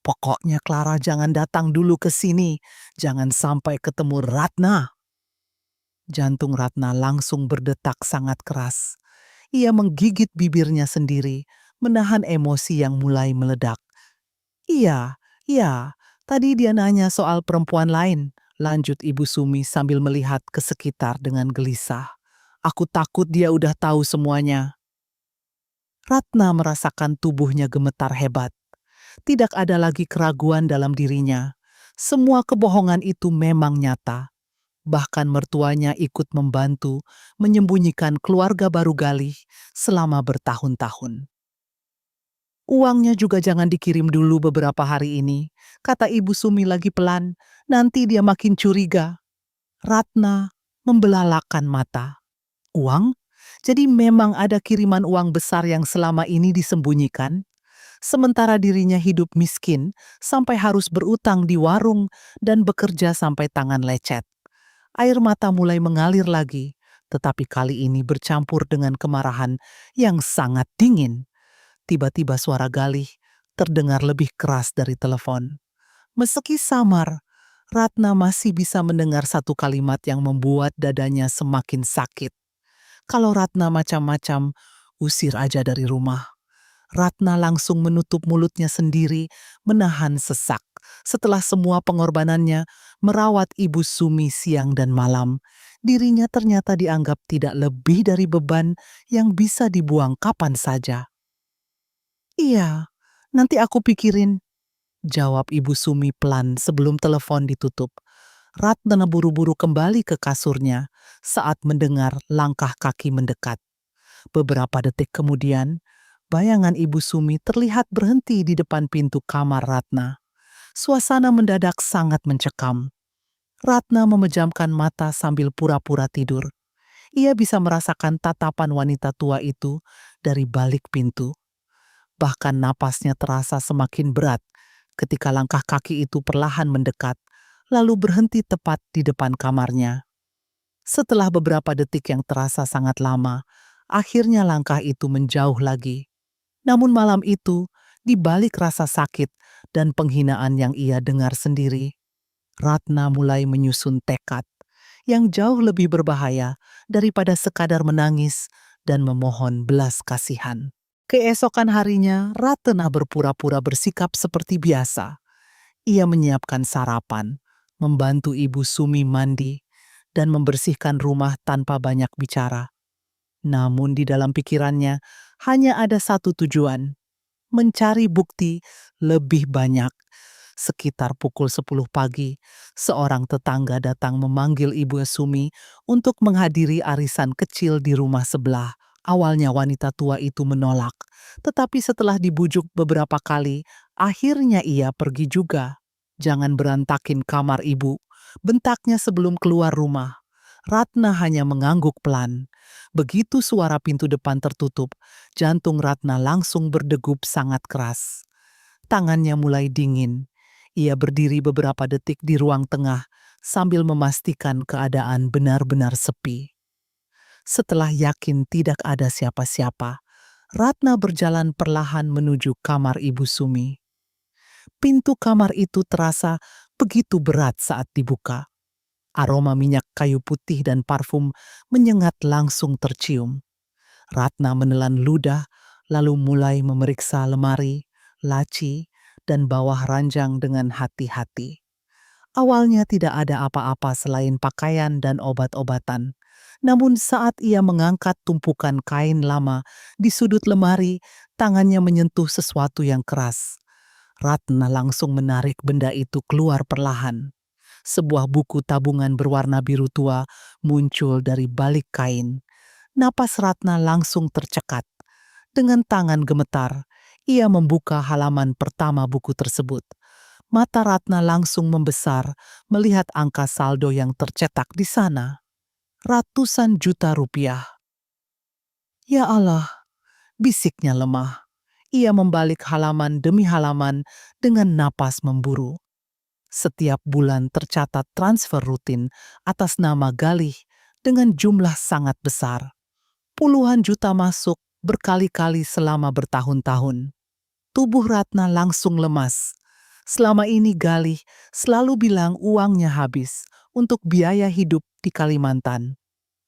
"Pokoknya Clara jangan datang dulu ke sini. Jangan sampai ketemu Ratna." Jantung Ratna langsung berdetak sangat keras. Ia menggigit bibirnya sendiri, menahan emosi yang mulai meledak. "Iya, iya, tadi dia nanya soal perempuan lain," lanjut Ibu Sumi sambil melihat ke sekitar dengan gelisah. "Aku takut dia udah tahu semuanya." Ratna merasakan tubuhnya gemetar hebat. Tidak ada lagi keraguan dalam dirinya. Semua kebohongan itu memang nyata. Bahkan mertuanya ikut membantu menyembunyikan keluarga baru Galih selama bertahun-tahun. "Uangnya juga jangan dikirim dulu beberapa hari ini," kata Ibu Sumi lagi pelan. "Nanti dia makin curiga." Ratna membelalakan mata. "Uang? Jadi memang ada kiriman uang besar yang selama ini disembunyikan? Sementara dirinya hidup miskin sampai harus berutang di warung dan bekerja sampai tangan lecet." Air mata mulai mengalir lagi, tetapi kali ini bercampur dengan kemarahan yang sangat dingin. Tiba-tiba suara Galih terdengar lebih keras dari telepon. Meski samar, Ratna masih bisa mendengar satu kalimat yang membuat dadanya semakin sakit. "Kalau Ratna macam-macam, usir aja dari rumah." Ratna langsung menutup mulutnya sendiri, menahan sesak. Setelah semua pengorbanannya, merawat Ibu Sumi siang dan malam, dirinya ternyata dianggap tidak lebih dari beban yang bisa dibuang kapan saja. "Iya, nanti aku pikirin," jawab Ibu Sumi pelan sebelum telepon ditutup. Ratna buru-buru kembali ke kasurnya saat mendengar langkah kaki mendekat. Beberapa detik kemudian, bayangan Ibu Sumi terlihat berhenti di depan pintu kamar Ratna. Suasana mendadak sangat mencekam. Ratna memejamkan mata sambil pura-pura tidur. Ia bisa merasakan tatapan wanita tua itu dari balik pintu. Bahkan napasnya terasa semakin berat ketika langkah kaki itu perlahan mendekat, lalu berhenti tepat di depan kamarnya. Setelah beberapa detik yang terasa sangat lama, akhirnya langkah itu menjauh lagi. Namun malam itu, di balik rasa sakit dan penghinaan yang ia dengar sendiri, Ratna mulai menyusun tekad yang jauh lebih berbahaya daripada sekadar menangis dan memohon belas kasihan. Keesokan harinya, Ratna berpura-pura bersikap seperti biasa. Ia menyiapkan sarapan, membantu Ibu Sumi mandi, dan membersihkan rumah tanpa banyak bicara. Namun di dalam pikirannya hanya ada satu tujuan, mencari bukti lebih banyak. Sekitar pukul 10 pagi, seorang tetangga datang memanggil Ibu Sumi untuk menghadiri arisan kecil di rumah sebelah. Awalnya wanita tua itu menolak, tetapi setelah dibujuk beberapa kali, akhirnya ia pergi juga. "Jangan berantakin kamar ibu," bentaknya sebelum keluar rumah. Ratna hanya mengangguk pelan. Begitu suara pintu depan tertutup, jantung Ratna langsung berdegup sangat keras. Tangannya mulai dingin. Ia berdiri beberapa detik di ruang tengah sambil memastikan keadaan benar-benar sepi. Setelah yakin tidak ada siapa-siapa, Ratna berjalan perlahan menuju kamar Ibu Sumi. Pintu kamar itu terasa begitu berat saat dibuka. Aroma minyak kayu putih dan parfum menyengat langsung tercium. Ratna menelan ludah, lalu mulai memeriksa lemari, laci, dan bawah ranjang dengan hati-hati. Awalnya tidak ada apa-apa selain pakaian dan obat-obatan. Namun saat ia mengangkat tumpukan kain lama di sudut lemari, tangannya menyentuh sesuatu yang keras. Ratna langsung menarik benda itu keluar perlahan. Sebuah buku tabungan berwarna biru tua muncul dari balik kain. Napas Ratna langsung tercekat. Dengan tangan gemetar, ia membuka halaman pertama buku tersebut. Mata Ratna langsung membesar melihat angka saldo yang tercetak di sana. Ratusan juta rupiah. Ya Allah, bisiknya lemah. Ia membalik halaman demi halaman dengan napas memburu. Setiap bulan tercatat transfer rutin atas nama Galih dengan jumlah sangat besar. Puluhan juta masuk berkali-kali selama bertahun-tahun. Tubuh Ratna langsung lemas. Selama ini Galih selalu bilang uangnya habis untuk biaya hidup di Kalimantan.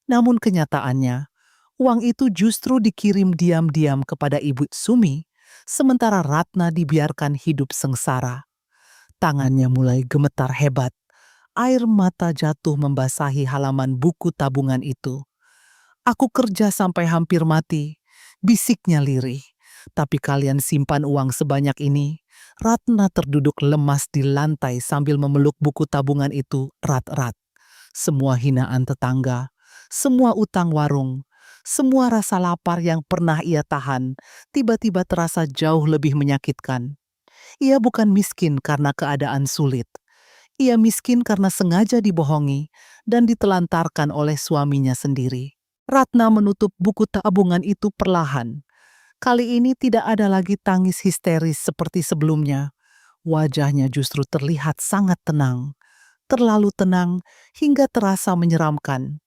Namun kenyataannya, uang itu justru dikirim diam-diam kepada Ibu Sumi, sementara Ratna dibiarkan hidup sengsara. Tangannya mulai gemetar hebat. Air mata jatuh membasahi halaman buku tabungan itu. Aku kerja sampai hampir mati, bisiknya lirih. Tapi kalian simpan uang sebanyak ini. Ratna terduduk lemas di lantai sambil memeluk buku tabungan itu erat-erat. Semua hinaan tetangga, semua utang warung, semua rasa lapar yang pernah ia tahan, tiba-tiba terasa jauh lebih menyakitkan. Ia bukan miskin karena keadaan sulit. Ia miskin karena sengaja dibohongi dan ditelantarkan oleh suaminya sendiri. Ratna menutup buku tabungan itu perlahan. Kali ini tidak ada lagi tangis histeris seperti sebelumnya. Wajahnya justru terlihat sangat tenang. Terlalu tenang hingga terasa menyeramkan.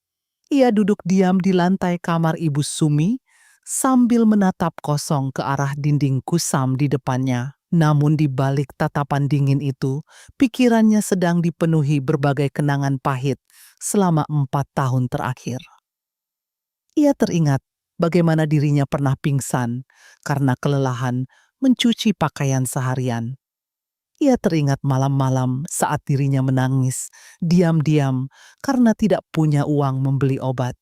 Ia duduk diam di lantai kamar Ibu Sumi sambil menatap kosong ke arah dinding kusam di depannya. Namun di balik tatapan dingin itu, pikirannya sedang dipenuhi berbagai kenangan pahit selama 4 tahun terakhir. Ia teringat bagaimana dirinya pernah pingsan karena kelelahan mencuci pakaian seharian. Ia teringat malam-malam saat dirinya menangis, diam-diam karena tidak punya uang membeli obat.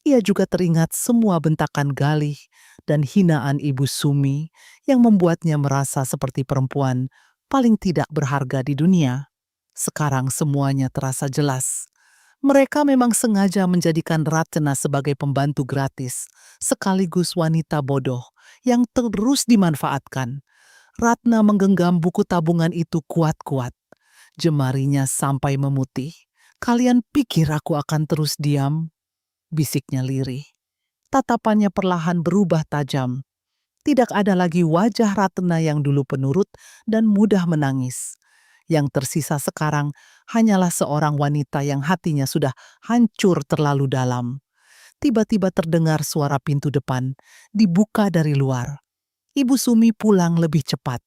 Ia juga teringat semua bentakan Galih dan hinaan Ibu Sumi yang membuatnya merasa seperti perempuan paling tidak berharga di dunia. Sekarang semuanya terasa jelas. Mereka memang sengaja menjadikan Ratna sebagai pembantu gratis, sekaligus wanita bodoh yang terus dimanfaatkan. Ratna menggenggam buku tabungan itu kuat-kuat. Jemarinya sampai memutih. Kalian pikir aku akan terus diam? Bisiknya lirih. Tatapannya perlahan berubah tajam. Tidak ada lagi wajah Ratna yang dulu penurut dan mudah menangis. Yang tersisa sekarang hanyalah seorang wanita yang hatinya sudah hancur terlalu dalam. Tiba-tiba terdengar suara pintu depan, dibuka dari luar. Ibu Sumi pulang lebih cepat.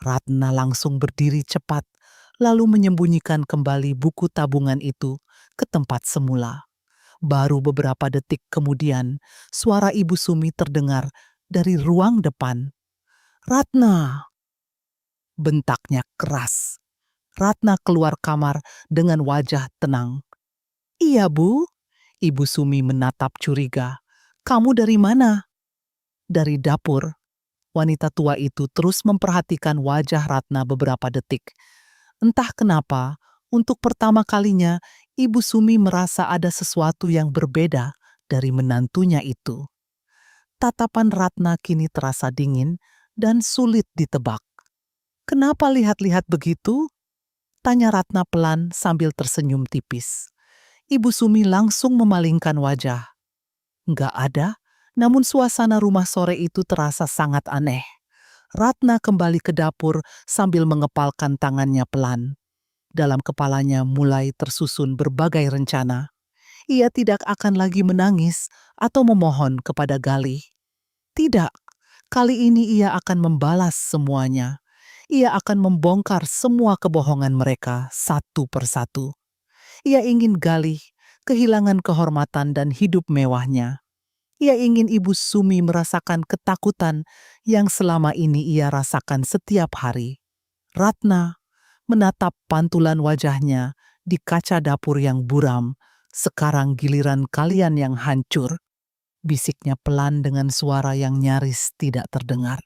Ratna langsung berdiri cepat, lalu menyembunyikan kembali buku tabungan itu ke tempat semula. Baru beberapa detik kemudian, suara Ibu Sumi terdengar dari ruang depan. "Ratna!" Bentaknya keras. Ratna keluar kamar dengan wajah tenang. "Iya, Bu." Ibu Sumi menatap curiga. "Kamu dari mana?" "Dari dapur." Wanita tua itu terus memperhatikan wajah Ratna beberapa detik. Entah kenapa, untuk pertama kalinya Ibu Sumi merasa ada sesuatu yang berbeda dari menantunya itu. Tatapan Ratna kini terasa dingin dan sulit ditebak. "Kenapa lihat-lihat begitu?" tanya Ratna pelan sambil tersenyum tipis. Ibu Sumi langsung memalingkan wajah. Nggak ada, namun suasana rumah sore itu terasa sangat aneh. Ratna kembali ke dapur sambil mengepalkan tangannya pelan. Dalam kepalanya mulai tersusun berbagai rencana. Ia tidak akan lagi menangis atau memohon kepada Galih. Tidak, kali ini ia akan membalas semuanya. Ia akan membongkar semua kebohongan mereka satu persatu. Ia ingin Galih kehilangan kehormatan dan hidup mewahnya. Ia ingin Ibu Sumi merasakan ketakutan yang selama ini ia rasakan setiap hari. Ratna menatap pantulan wajahnya di kaca dapur yang buram. Sekarang giliran kalian yang hancur, bisiknya pelan dengan suara yang nyaris tidak terdengar.